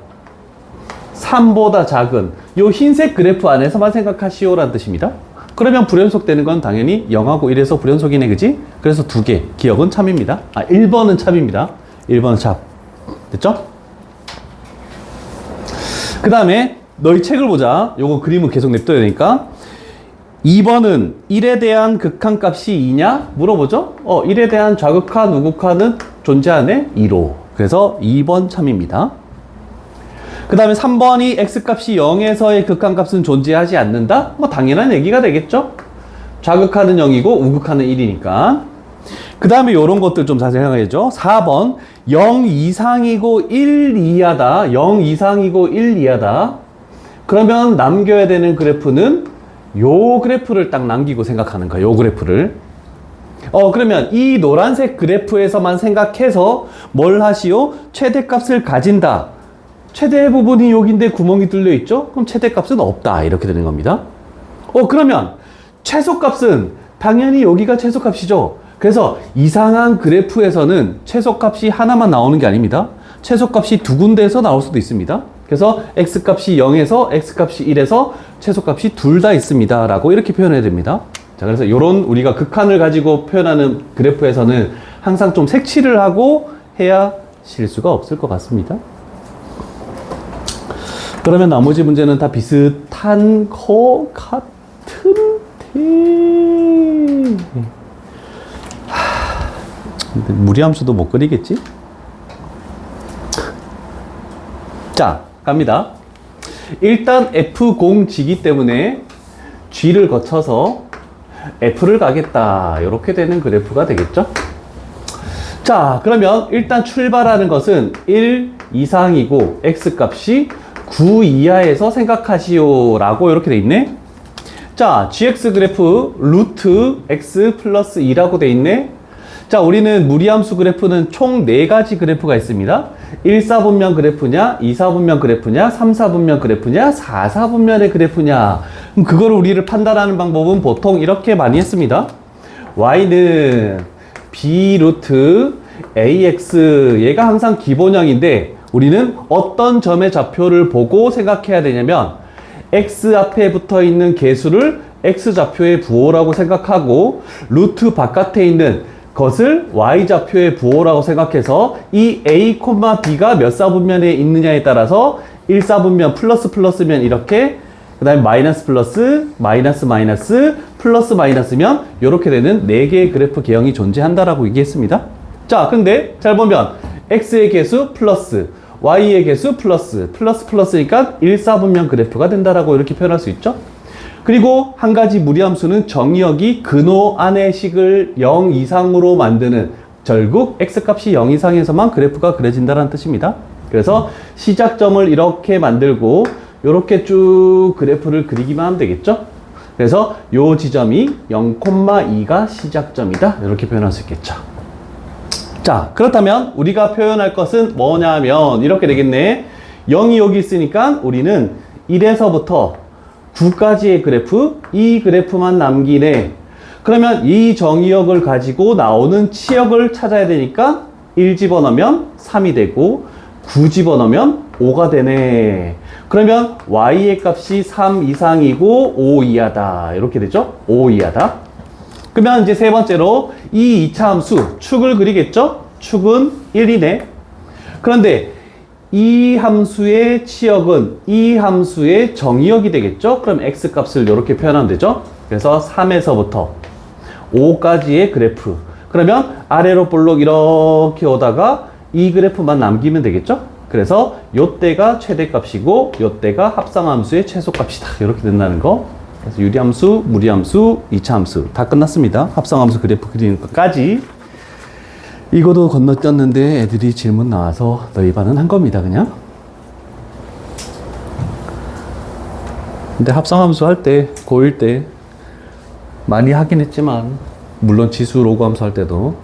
3보다 작은 요 흰색 그래프 안에서만 생각하시오라는 뜻입니다. 그러면 불연속 되는 건 당연히 0하고 1에서 불연속이네, 그지? 그래서 두 개, 기억은 참입니다. 아, 1번은 참입니다. 1번은 참. 됐죠? 그 다음에 너희 책을 보자. 요거 그림은 계속 냅둬야 되니까. 2번은 1에 대한 극한값이 2냐? 물어보죠? 1에 대한 좌극한, 우극한은 존재하네? 2로. 그래서 2번 참입니다. 그 다음에 3번이 x값이 0에서의 극한값은 존재하지 않는다? 뭐 당연한 얘기가 되겠죠? 좌극한은 0이고 우극한은 1이니까. 그 다음에 이런 것들 좀 자세히 생각해줘. 4번 0 이상이고 1 이하다. 0 이상이고 1 이하다. 그러면 남겨야 되는 그래프는 요 그래프를 딱 남기고 생각하는 거야. 요 그래프를. 그러면 이 노란색 그래프에서만 생각해서 뭘 하시오? 최대값을 가진다. 최대 부분이 여기인데 구멍이 뚫려 있죠? 그럼 최대값은 없다. 이렇게 되는 겁니다. 그러면 최소값은 당연히 여기가 최소값이죠. 그래서 이상한 그래프에서는 최소값이 하나만 나오는 게 아닙니다. 최소값이 두 군데에서 나올 수도 있습니다. 그래서 x값이 0에서 x값이 1에서 최소값이 둘 다 있습니다. 라고 이렇게 표현해야 됩니다. 자, 그래서 요런 우리가 극한을 가지고 표현하는 그래프에서는 항상 좀 색칠을 하고 해야 실수가 없을 것 같습니다. 그러면 나머지 문제는 다 비슷한 것 같은데. 근데 무리함수도 못 그리겠지? 자, 갑니다. 일단 F0G이기 때문에 G를 거쳐서 F를 가겠다. 이렇게 되는 그래프가 되겠죠? 자, 그러면 일단 출발하는 것은 1 이상이고 X값이 9 이하에서 생각하시오 라고 이렇게 돼 있네. 자, GX 그래프 루트 X 플러스 2라고 돼 있네. 자, 우리는 무리함수 그래프는 총 4가지 그래프가 있습니다. 1사분면 그래프냐, 2사분면 그래프냐, 3사분면 그래프냐, 4사분면의 그래프냐. 그럼 그거를 우리를 판단하는 방법은 보통 이렇게 많이 했습니다. Y는 B 루트 AX, 얘가 항상 기본형인데 우리는 어떤 점의 좌표를 보고 생각해야 되냐면 X 앞에 붙어 있는 개수를 X 좌표의 부호라고 생각하고 루트 바깥에 있는 것을 Y 좌표의 부호라고 생각해서 이 A, B가 몇 사분면에 있느냐에 따라서 1사분면 플러스 플러스면 이렇게 그 다음에 마이너스 플러스 마이너스 마이너스 플러스 마이너스면 이렇게 되는 4개의 그래프 개형이 존재한다라고 얘기했습니다. 자, 근데 잘 보면 x의 개수 플러스 y의 개수 플러스니까 1사분면 그래프가 된다라고 이렇게 표현할 수 있죠. 그리고 한 가지 무리함수는 정의역이 근호 안의 식을 0 이상으로 만드는, 결국 x값이 0 이상에서만 그래프가 그려진다는 뜻입니다. 그래서 시작점을 이렇게 만들고 이렇게 쭉 그래프를 그리기만 하면 되겠죠. 그래서 요 지점이 0,2가 시작점이다, 이렇게 표현할 수 있겠죠. 자, 그렇다면 우리가 표현할 것은 뭐냐면 이렇게 되겠네. 0이 여기 있으니까 우리는 1에서부터 9까지의 그래프, 이 그래프만 남기네. 그러면 이 정의역을 가지고 나오는 치역을 찾아야 되니까 1 집어넣으면 3이 되고 9 집어넣으면 5가 되네. 그러면 y의 값이 3 이상이고 5 이하다, 이렇게 되죠. 5 이하다. 그러면 이제 세 번째로 이 2차 함수 축을 그리겠죠. 축은 1이네. 그런데 이 함수의 치역은 이 함수의 정의역이 되겠죠. 그럼 x값을 이렇게 표현하면 되죠. 그래서 3에서부터 5까지의 그래프. 그러면 아래로 볼록 이렇게 오다가 이 그래프만 남기면 되겠죠. 그래서 요때가 최대값이고 요때가 합성함수의 최소값이다, 이렇게 된다는 거. 그래서 유리함수, 무리함수, 2차 함수 다 끝났습니다. 합성함수 그래프 그리는 것까지. 이거도 건너뛰었는데 애들이 질문 나와서 너희 반은 한 겁니다, 그냥. 근데 합성함수 할 때, 고1 때 많이 하긴 했지만, 물론 지수 로그 함수 할 때도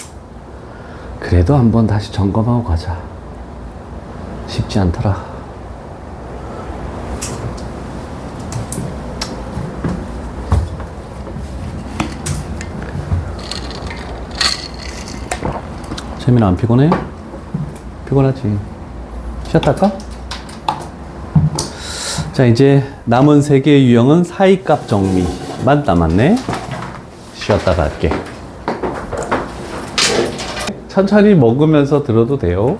그래도 한번 다시 점검하고 가자. 쉽지 않더라. 재민아, 안 피곤해? 피곤하지. 쉬었다 할까? 자, 이제 남은 3개의 유형은 사이값 정리만 남았네. 쉬었다가 할게. 천천히 먹으면서 들어도 돼요.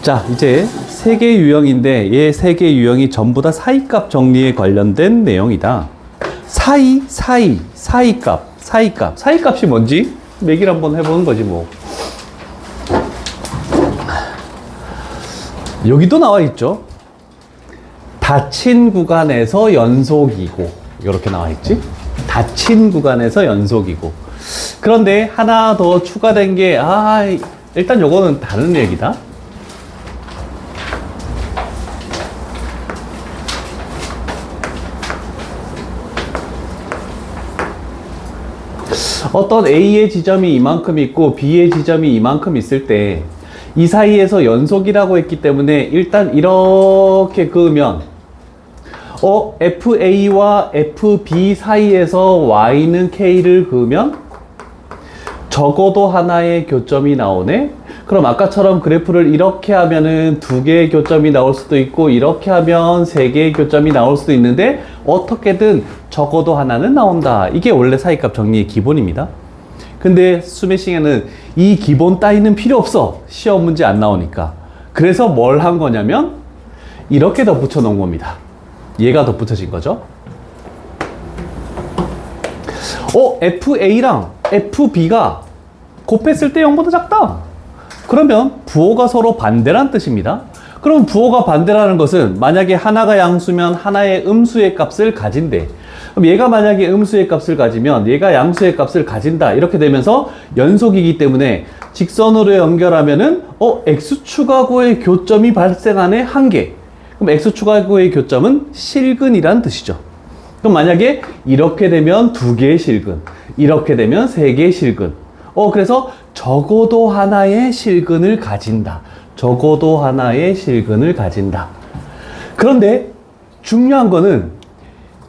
자, 이제 3개의 유형인데 이 3개의 유형이 전부 다 사이값 정리에 관련된 내용이다. 사이값이 뭔지 얘기를 한번 해보는 거지 뭐. 여기도 나와 있죠. 닫힌 구간에서 연속이고, 이렇게 나와 있지. 닫힌 구간에서 연속이고. 그런데 하나 더 추가된 게, 일단 요거는 다른 얘기다. 어떤 A의 지점이 이만큼 있고 B의 지점이 이만큼 있을 때 이 사이에서 연속이라고 했기 때문에 일단 이렇게 그으면 FA와 FB 사이에서 Y는 K를 그으면 적어도 하나의 교점이 나오네. 그럼 아까처럼 그래프를 이렇게 하면은 2개의 교점이 나올 수도 있고 이렇게 하면 3개의 교점이 나올 수도 있는데 어떻게든 적어도 하나는 나온다. 이게 원래 사이값 정리의 기본입니다. 근데 스매싱에는 이 기본 따위는 필요 없어. 시험 문제 안 나오니까. 그래서 뭘 한 거냐면 이렇게 덧붙여 놓은 겁니다. 얘가 덧붙여진 거죠. FA랑 FB가 곱했을 때 0보다 작다. 그러면 부호가 서로 반대란 뜻입니다. 그럼 부호가 반대라는 것은 만약에 하나가 양수면 하나의 음수의 값을 가진대. 그럼 얘가 만약에 음수의 값을 가지면 얘가 양수의 값을 가진다. 이렇게 되면서 연속이기 때문에 직선으로 연결하면은 x축하고의 교점이 발생하네, 한 개. 그럼 x축하고의 교점은 실근이란 뜻이죠. 그럼 만약에 이렇게 되면 2개의 실근, 이렇게 되면 3개의 실근. 그래서 적어도 하나의 실근을 가진다. 적어도 하나의 실근을 가진다. 그런데 중요한 거는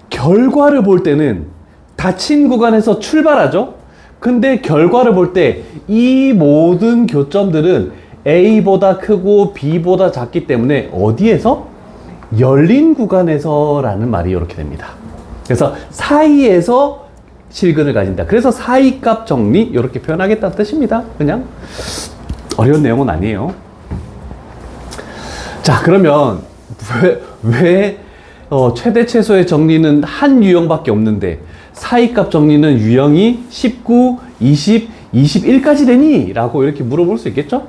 결과를 볼 때는 닫힌 구간에서 출발하죠. 근데 결과를 볼 때 이 모든 교점들은 A보다 크고 B보다 작기 때문에 어디에서? 열린 구간에서 라는 말이 이렇게 됩니다. 그래서 사이에서 실근을 가진다. 그래서 사이값 정리 이렇게 표현하겠다는 뜻입니다. 그냥 어려운 내용은 아니에요. 자, 그러면 왜 최대 최소의 정리는 한 유형밖에 없는데 사이값 정리는 유형이 19, 20, 21까지 되니? 라고 이렇게 물어볼 수 있겠죠?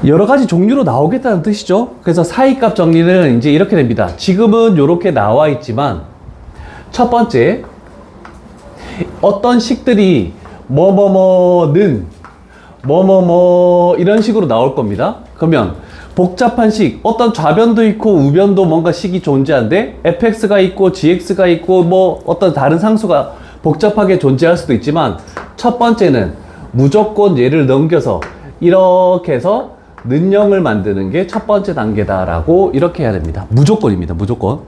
여러 가지 종류로 나오겠다는 뜻이죠. 그래서 사이값 정리는 이제 이렇게 됩니다. 지금은 이렇게 나와 있지만 첫 번째, 어떤 식들이 뭐뭐뭐는 뭐뭐뭐 이런 식으로 나올 겁니다. 그러면 복잡한 식, 어떤 좌변도 있고 우변도 뭔가 식이 존재한데 fx가 있고 gx가 있고 뭐 어떤 다른 상수가 복잡하게 존재할 수도 있지만 첫 번째는 무조건 얘를 넘겨서 이렇게 해서 는형을 만드는 게 첫 번째 단계다라고 이렇게 해야 됩니다. 무조건입니다. 무조건.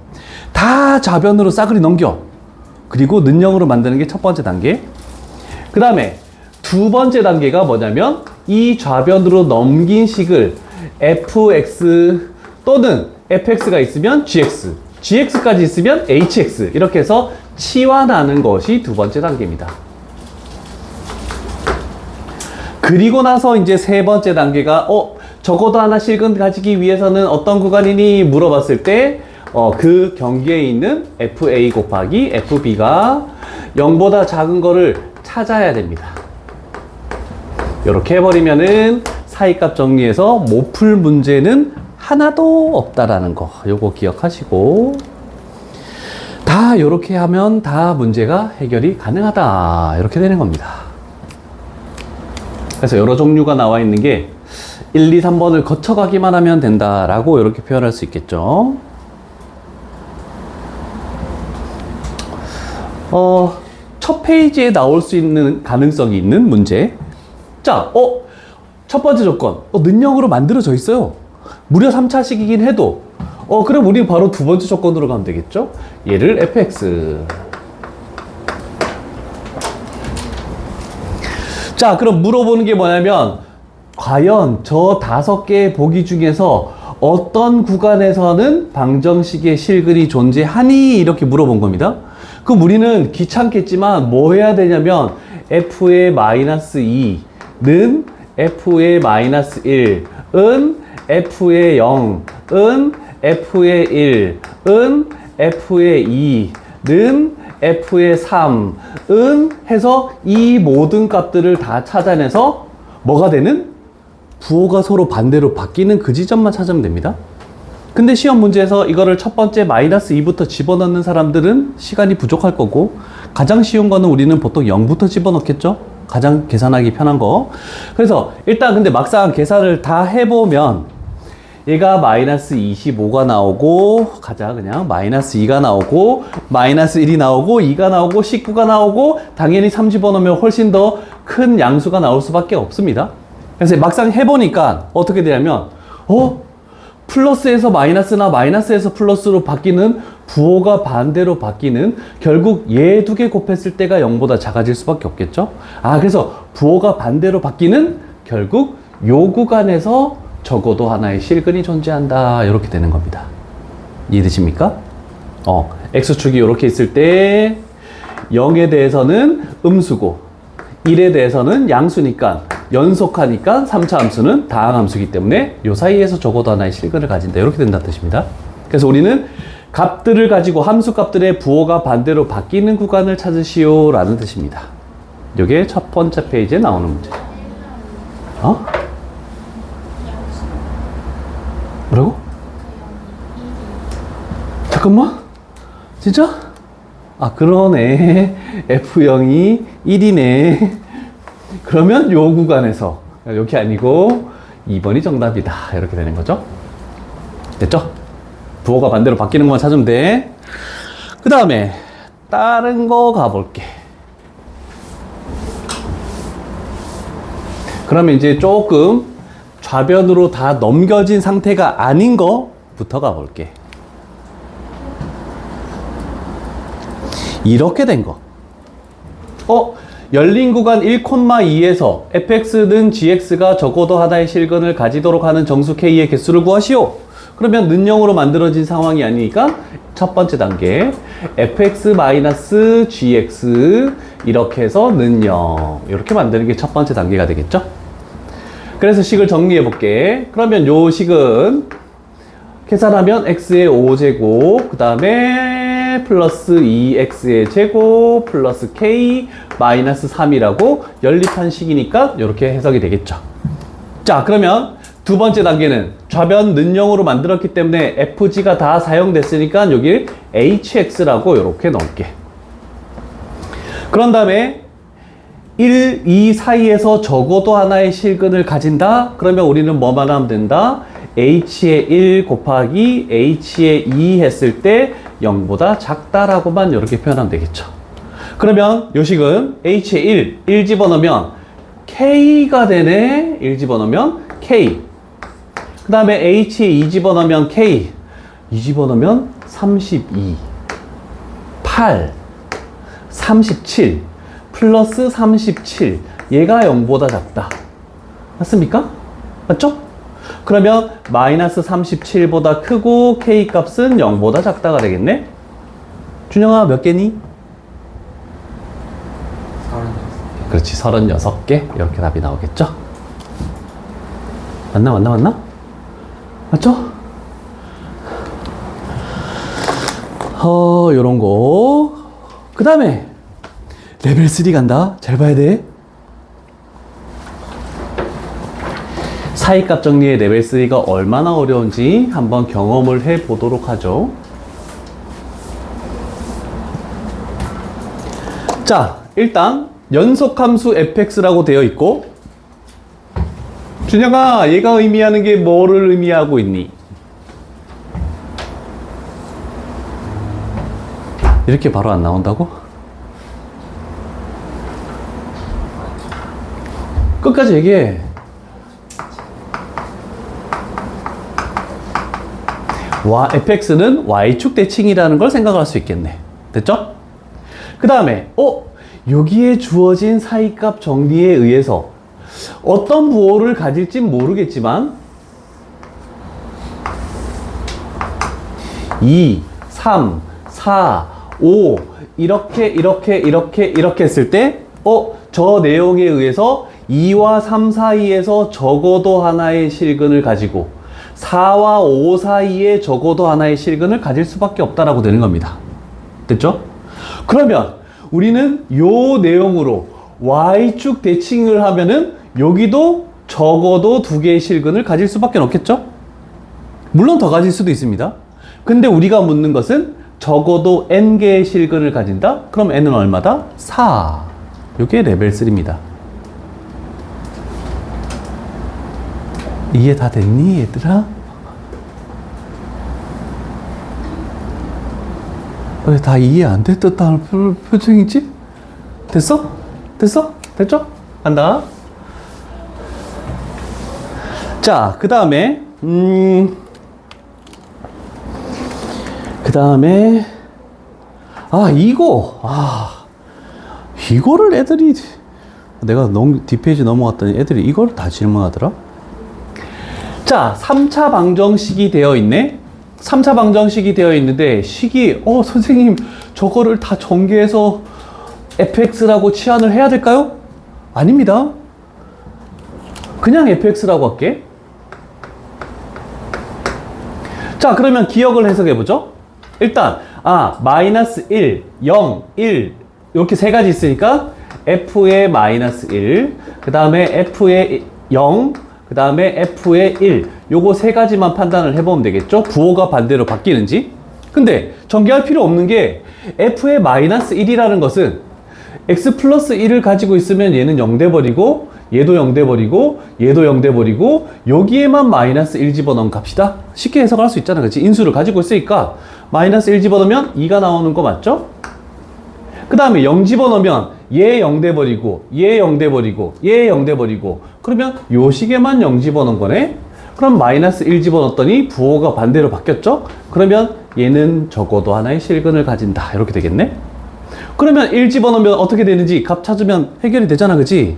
다 좌변으로 싸그리 넘겨. 그리고 는형으로 만드는 게 첫 번째 단계. 그 다음에 두 번째 단계가 뭐냐면 이 좌변으로 넘긴 식을 fx 또는 fx가 있으면 gx, gx까지 있으면 hx 이렇게 해서 치환하는 것이 두 번째 단계입니다. 그리고 나서 이제 세 번째 단계가 적어도 하나 실근 가지기 위해서는 어떤 구간이니 물어봤을 때 그 경계에 있는 fa 곱하기 fb가 0보다 작은 거를 찾아야 됩니다. 이렇게 해버리면은 사이값 정리해서 못 풀 문제는 하나도 없다라는 거 요거 기억하시고 다 이렇게 하면 다 문제가 해결이 가능하다 이렇게 되는 겁니다. 그래서 여러 종류가 나와 있는 게 1, 2, 3번을 거쳐가기만 하면 된다라고 이렇게 표현할 수 있겠죠. 첫 페이지에 나올 수 있는 가능성이 있는 문제. 자, 첫 번째 조건. 는형으로 만들어져 있어요. 무려 3차식이긴 해도. 그럼 우리 바로 두 번째 조건으로 가면 되겠죠? 얘를 fx. 자, 그럼 물어보는 게 뭐냐면, 과연 저 5개의 보기 중에서 어떤 구간에서는 방정식의 실근이 존재하니? 이렇게 물어본 겁니다. 그럼 우리는 귀찮겠지만 뭐 해야 되냐면 f의 마이너스 2는 f의 마이너스 1은 f의 0은 f의 1은 f의 2는 f의 3은 해서 이 모든 값들을 다 찾아내서 뭐가 되는? 부호가 서로 반대로 바뀌는 그 지점만 찾으면 됩니다. 근데 시험 문제에서 이거를 첫 번째 마이너스 2부터 집어넣는 사람들은 시간이 부족할 거고 가장 쉬운 거는 우리는 보통 0부터 집어넣겠죠? 가장 계산하기 편한 거. 그래서 일단 근데 막상 계산을 다 해보면 얘가 마이너스 25가 나오고 가자 그냥 마이너스 2가 나오고 마이너스 1이 나오고 2가 나오고 19가 나오고 당연히 3 집어넣으면 훨씬 더 큰 양수가 나올 수밖에 없습니다. 그래서 막상 해보니까 어떻게 되냐면 플러스에서 마이너스나 마이너스에서 플러스로 바뀌는 부호가 반대로 바뀌는 결국 얘 두 개 곱했을 때가 0보다 작아질 수밖에 없겠죠. 그래서 부호가 반대로 바뀌는 결국 요 구간에서 적어도 하나의 실근이 존재한다 이렇게 되는 겁니다. 이해되십니까? x축이 이렇게 있을 때 0에 대해서는 음수고 1에 대해서는 양수니까 연속하니까 3차 함수는 다항함수이기 때문에 요 사이에서 적어도 하나의 실근을 가진다 이렇게 된다는 뜻입니다. 그래서 우리는 값들을 가지고 함수 값들의 부호가 반대로 바뀌는 구간을 찾으시오 라는 뜻입니다. 이게 첫 번째 페이지에 나오는 문제. 뭐라고? 잠깐만. 진짜? 그러네. F0이 1이네. 그러면 요 구간에서 여기 아니고 2번이 정답이다. 이렇게 되는 거죠. 됐죠? 부호가 반대로 바뀌는 것만 찾으면 돼. 그 다음에 다른 거 가볼게. 그러면 이제 조금 좌변으로 다 넘겨진 상태가 아닌 거부터 가볼게. 이렇게 된 거. 열린 구간 1,2에서 fx는 gx가 적어도 하나의 실근을 가지도록 하는 정수 k의 개수를 구하시오. 그러면 는형으로 만들어진 상황이 아니니까 첫 번째 단계 fx-gx 이렇게 해서 는형 이렇게 만드는 게 첫 번째 단계가 되겠죠. 그래서 식을 정리해 볼게. 그러면 요 식은 계산하면 x의 5제곱, 그 다음에 플러스 2x의 제곱, 플러스 k, 마이너스 3이라고 연립한 식이니까 이렇게 해석이 되겠죠. 자, 그러면 두 번째 단계는 좌변 는영으로 만들었기 때문에 fg가 다 사용됐으니까 여기 hx라고 이렇게 넣을게. 그런 다음에 1, 2 사이에서 적어도 하나의 실근을 가진다? 그러면 우리는 뭐만 하면 된다? h의 1 곱하기 h의 2 했을 때 0보다 작다라고만 이렇게 표현하면 되겠죠. 그러면 요 식은 h의 1 집어넣으면 k가 되네. 1 집어넣으면 k. 그 다음에 h의 2 집어넣으면 k. 2 집어넣으면 32, 8, 37, 플러스 37. 얘가 0보다 작다. 맞습니까? 맞죠? 그러면 마이너스 37보다 크고 k 값은 0보다 작다가 되겠네? 준영아 몇 개니? 36개. 그렇지, 36개. 이렇게 답이 나오겠죠? 맞나? 맞죠? 요런 거. 그 다음에 레벨 3 간다. 잘 봐야 돼. 사이값 정리의 레벨 3가 얼마나 어려운지 한번 경험을 해 보도록 하죠. 자, 일단 연속함수 fx라고 되어 있고, 준영아, 얘가 의미하는 게 뭐를 의미하고 있니? 이렇게 바로 안 나온다고? 끝까지 얘기해. fx는 y축 대칭이라는 걸 생각할 수 있겠네. 됐죠? 그 다음에 여기에 주어진 사이값 정리에 의해서 어떤 부호를 가질진 모르겠지만 2, 3, 4, 5 이렇게 했을 때 저 내용에 의해서 2와 3 사이에서 적어도 하나의 실근을 가지고 4와 5 사이에 적어도 하나의 실근을 가질 수밖에 없다라고 되는 겁니다. 됐죠? 그러면 우리는 요 내용으로 y축 대칭을 하면은 여기도 적어도 2개의 실근을 가질 수밖에 없겠죠? 물론 더 가질 수도 있습니다. 근데 우리가 묻는 것은 적어도 n개의 실근을 가진다? 그럼 n은 얼마다? 4. 이게 레벨 3입니다. 이해 다 됐니, 얘들아? 왜 다 이해 안 됐다는 표정이지? 됐어? 됐죠? 간다. 자, 그 다음에 이거를 애들이, 내가 뒷페이지 넘어갔더니 애들이 이걸 다 질문하더라. 자, 3차 방정식이 되어 있네. 3차 방정식이 되어 있는데 식이 선생님 저거를 다 전개해서 fx라고 치환을 해야 될까요? 아닙니다. 그냥 fx라고 할게. 자, 그러면 기억을 해석해 보죠. 일단 마이너스 1, 0, 1 이렇게 세 가지 있으니까 f의 마이너스 1, 그 다음에 f의 0, 그 다음에 f의 1, 요거 세 가지만 판단을 해보면 되겠죠? 부호가 반대로 바뀌는지. 근데 전개할 필요 없는 게 f의 마이너스 1이라는 것은 x 플러스 1을 가지고 있으면 얘는 0 돼버리고 얘도 0 돼버리고 얘도 0 돼버리고 여기에만 마이너스 1 집어넣은 값이다. 쉽게 해석할 수 있잖아. 그치? 인수를 가지고 있으니까 마이너스 1 집어넣으면 2가 나오는 거 맞죠? 그 다음에 0 집어넣으면 얘 0 돼버리고 얘 0 돼버리고 얘 0 돼버리고 그러면 요 식에만 0 집어넣은 거네. 그럼 마이너스 1 집어넣었더니 부호가 반대로 바뀌었죠? 그러면 얘는 적어도 하나의 실근을 가진다. 이렇게 되겠네. 그러면 1 집어넣으면 어떻게 되는지 값 찾으면 해결이 되잖아. 그치?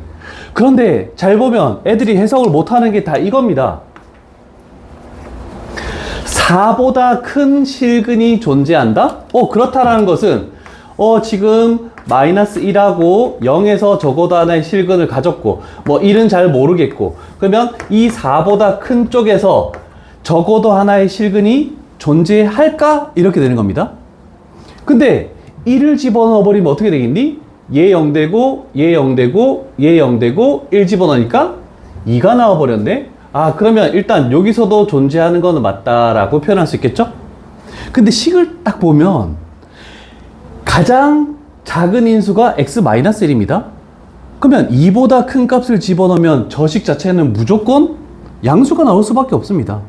그런데 잘 보면 애들이 해석을 못하는 게 다 이겁니다. 4보다 큰 실근이 존재한다? 그렇다라는 것은 지금 마이너스 1하고 0에서 적어도 하나의 실근을 가졌고 1은 잘 모르겠고 그러면 이 4보다 큰 쪽에서 적어도 하나의 실근이 존재할까? 이렇게 되는 겁니다. 근데 1을 집어넣어 버리면 어떻게 되겠니? 얘 0 되고 얘 0 되고 얘 0 되고 1 집어넣으니까 2가 나와 버렸네. 아, 그러면 일단 여기서도 존재하는 거는 맞다라고 표현할 수 있겠죠? 근데 식을 딱 보면 가장 작은 인수가 x-1입니다. 그러면 2보다 큰 값을 집어넣으면 저 식 자체는 무조건 양수가 나올 수밖에 없습니다.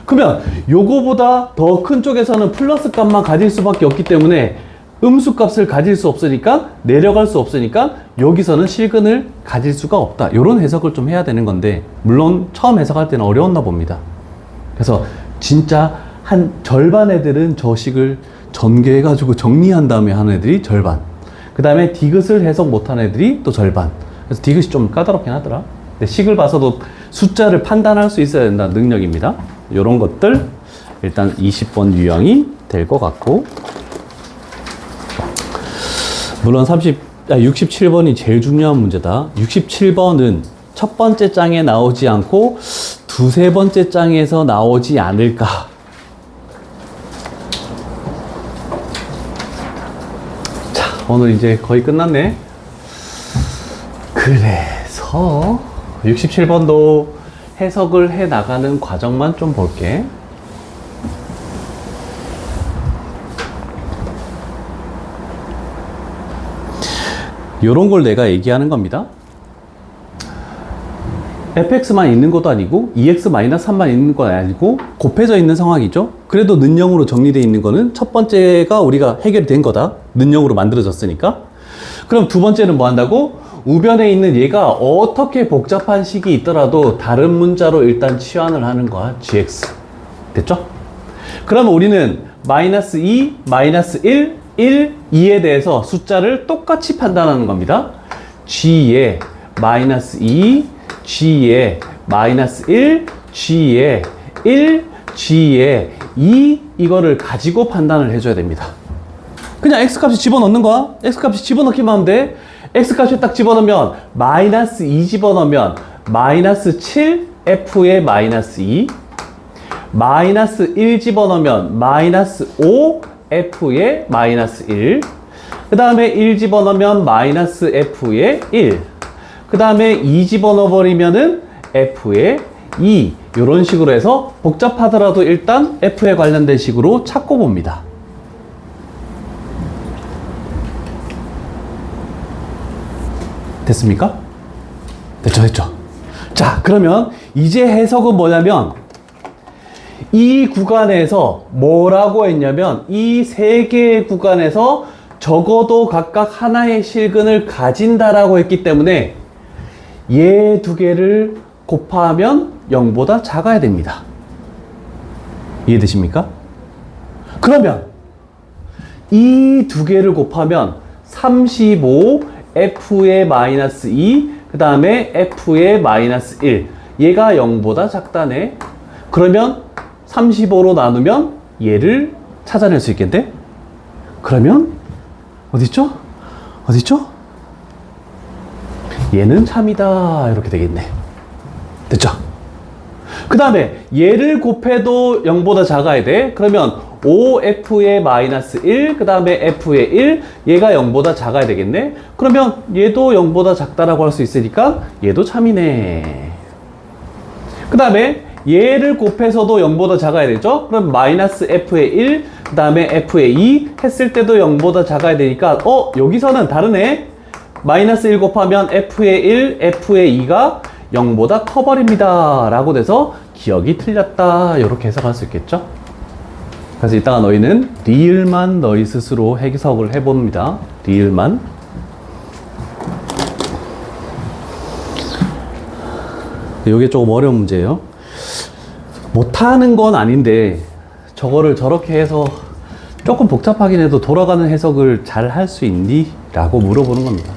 그러면 요거보다 더 큰 쪽에서는 플러스 값만 가질 수밖에 없기 때문에 음수 값을 가질 수 없으니까 내려갈 수 없으니까 여기서는 실근을 가질 수가 없다. 이런 해석을 좀 해야 되는 건데 물론 처음 해석할 때는 어려웠나 봅니다. 그래서 진짜 한 절반 애들은 저 식을 전개해가지고 정리한 다음에 하는 애들이 절반, 그 다음에 디귿을 해석 못하는 애들이 또 절반. 그래서 디귿이 좀 까다롭긴 하더라. 근데 식을 봐서도 숫자를 판단할 수 있어야 된다는 능력입니다. 이런 것들 일단 20번 유형이 될 것 같고, 물론 67번이 제일 중요한 문제다. 67번은 첫 번째 장에 나오지 않고 두세 번째 장에서 나오지 않을까. 자, 오늘 이제 거의 끝났네. 그래서 67번도 해석을 해 나가는 과정만 좀 볼게. 요런 걸 내가 얘기하는 겁니다. fx만 있는 것도 아니고 2x-3만 있는 건 아니고 곱해져 있는 상황이죠. 그래도 는영으로 정리되어 있는 거는 첫 번째가 우리가 해결이 된 거다. 는영으로 만들어졌으니까. 그럼 두 번째는 뭐 한다고? 우변에 있는 얘가 어떻게 복잡한 식이 있더라도 다른 문자로 일단 치환을 하는 거야. gx. 됐죠? 그러면 우리는 -2, -1, 1, 2에 대해서 숫자를 똑같이 판단하는 겁니다. g에 -2, g에 -1, g에 1, g에 2 이거를 가지고 판단을 해줘야 됩니다. 그냥 x값이 집어넣는 거야. x값이 집어넣기만 하면 돼. x값이 딱 집어넣으면 -2 집어넣으면 -7 f에 -2, -1 집어넣으면 -5 f에 -1, 그 다음에 1 집어넣으면 -f에 1, 그 다음에 2 집어넣어 버리면은 f에 2, 이런 식으로 해서 복잡하더라도 일단 f에 관련된 식으로 찾고 봅니다. 됐습니까? 됐죠. 자, 그러면 이제 해석은 뭐냐면 이 구간에서 뭐라고 했냐면 이 세 개의 구간에서 적어도 각각 하나의 실근을 가진다라고 했기 때문에 얘 두 개를 곱하면 0보다 작아야 됩니다. 이해되십니까? 그러면 이 두 개를 곱하면 35 f에 -2, 그 다음에 f에 -1, 얘가 0보다 작다네. 그러면 35로 나누면 얘를 찾아낼 수 있겠는데? 그러면 어딨죠? 어딨죠? 얘는 참이다, 이렇게 되겠네. 됐죠? 그 다음에 얘를 곱해도 0보다 작아야 돼. 그러면 5f에 -1, 그 다음에 f에 1, 얘가 0보다 작아야 되겠네. 그러면 얘도 0보다 작다라고 할 수 있으니까 얘도 참이네. 그 다음에 얘를 곱해서도 0보다 작아야 되죠. 그럼 -f에 1, 그 다음에 f에 2 했을 때도 0보다 작아야 되니까 여기서는 다르네. -1 곱하면 f에 1, f에 2가 0보다 커버립니다 라고 돼서 기억이 틀렸다, 이렇게 해석할 수 있겠죠. 그래서 이따가 너희는 리을만 너희 스스로 해석을 해봅니다. 리을만. 이게 조금 어려운 문제예요. 못하는 건 아닌데 저거를 저렇게 해서 조금 복잡하긴 해도 돌아가는 해석을 잘 할 수 있니? 라고 물어보는 겁니다.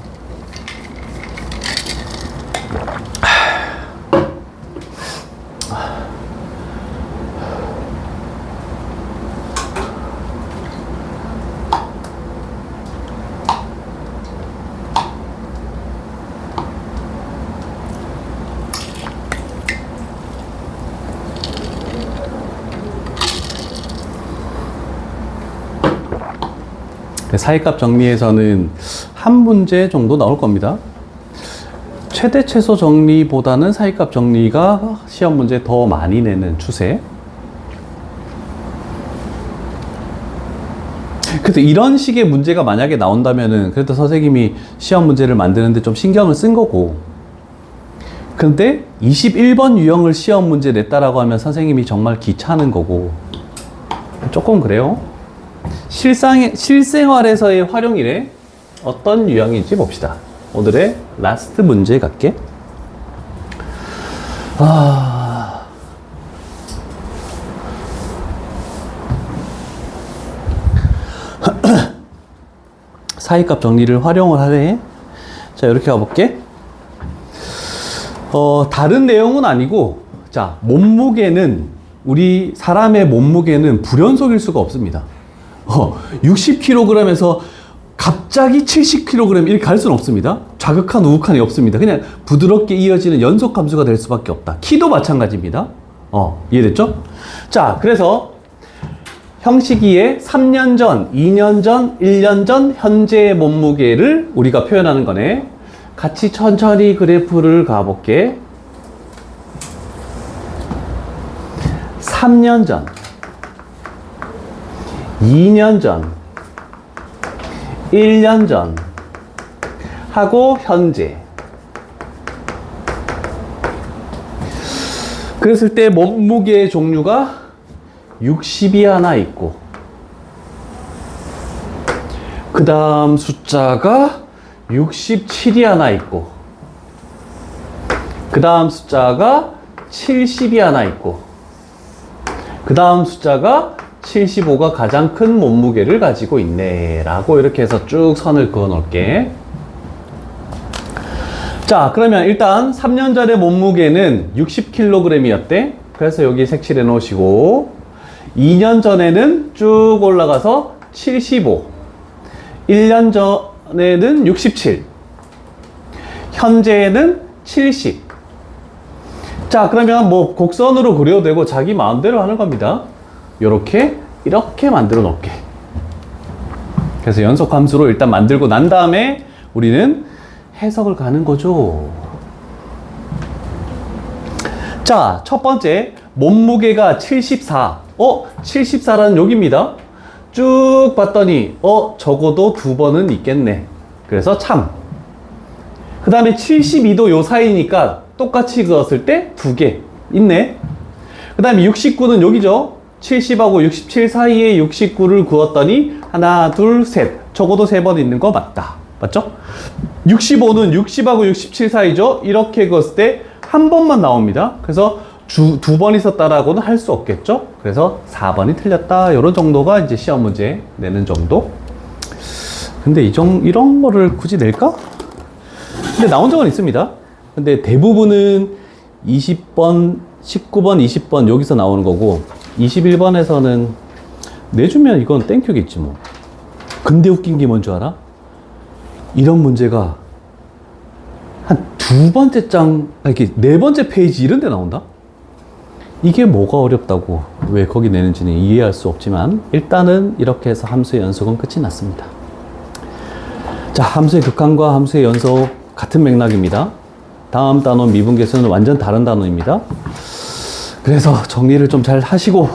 사이값 정리에서는 한 문제 정도 나올 겁니다. 최대 최소 정리보다는 사이값 정리가 시험 문제 더 많이 내는 추세. 그래서 이런 식의 문제가 만약에 나온다면은 그래도 선생님이 시험 문제를 만드는데 좀 신경을 쓴 거고, 근데 21번 유형을 시험 문제 냈다라고 하면 선생님이 정말 귀찮은 거고, 조금 그래요. 실생활에서의 활용이래. 어떤 유형인지 봅시다. 오늘의 라스트 문제 갈게. 사이값 정리를 활용을 하래. 자, 이렇게 가볼게. 다른 내용은 아니고, 자, 몸무게는, 우리 사람의 몸무게는 불연속일 수가 없습니다. 60kg에서 갑자기 70kg 이렇게 갈 수는 없습니다. 좌극한 우극한이 없습니다. 그냥 부드럽게 이어지는 연속 함수가 될 수밖에 없다. 키도 마찬가지입니다. 이해됐죠? 자, 그래서 형식이의 3년 전, 2년 전, 1년 전 현재의 몸무게를 우리가 표현하는 거네. 같이 천천히 그래프를 가볼게. 3년 전, 2년 전, 1년 전 하고 현재. 그랬을 때 몸무게의 종류가 60이 하나 있고, 그 다음 숫자가 67이 하나 있고, 그 다음 숫자가 70이 하나 있고, 그 다음 숫자가 75가 가장 큰 몸무게를 가지고 있네 라고 이렇게 해서 쭉 선을 그어 놓을게. 자, 그러면 일단 3년 전의 몸무게는 60kg이었대. 그래서 여기 색칠해 놓으시고, 2년 전에는 쭉 올라가서 75, 1년 전에는 67, 현재는 70. 자, 그러면 뭐 곡선으로 그려도 되고 자기 마음대로 하는 겁니다. 이렇게 만들어 놓을게. 그래서 연속 함수로 일단 만들고 난 다음에 우리는 해석을 가는 거죠. 자, 첫 번째 몸무게가 74. 74라는 여기입니다. 쭉 봤더니 적어도 2번은 있겠네. 그래서 참. 그 다음에 72도 요 사이니까 똑같이 그었을 때 2개 있네. 그 다음에 69는 여기죠. 70하고 67 사이에 69를 그었더니 하나, 둘, 셋. 적어도 3번 있는 거 맞다. 맞죠? 65는 60하고 67 사이죠. 이렇게 그었을 때 한 번만 나옵니다. 그래서 2번 있었다라고는 할 수 없겠죠. 그래서 4번이 틀렸다. 이런 정도가 이제 시험 문제 내는 정도. 근데 이런 거를 굳이 낼까? 근데 나온 적은 있습니다. 근데 대부분은 20번, 19번, 20번 여기서 나오는 거고, 21번에서는 내주면 이건 땡큐겠지 뭐. 근데 웃긴 게 뭔 줄 알아? 이런 문제가 한 2번째 장, 이렇게 4번째 페이지 이런 데 나온다? 이게 뭐가 어렵다고 왜 거기 내는지는 이해할 수 없지만 일단은 이렇게 해서 함수의 연속은 끝이 났습니다. 자, 함수의 극한과 함수의 연속 같은 맥락입니다. 다음 단원 미분계수는 완전 다른 단원입니다. 그래서 정리를 좀 잘 하시고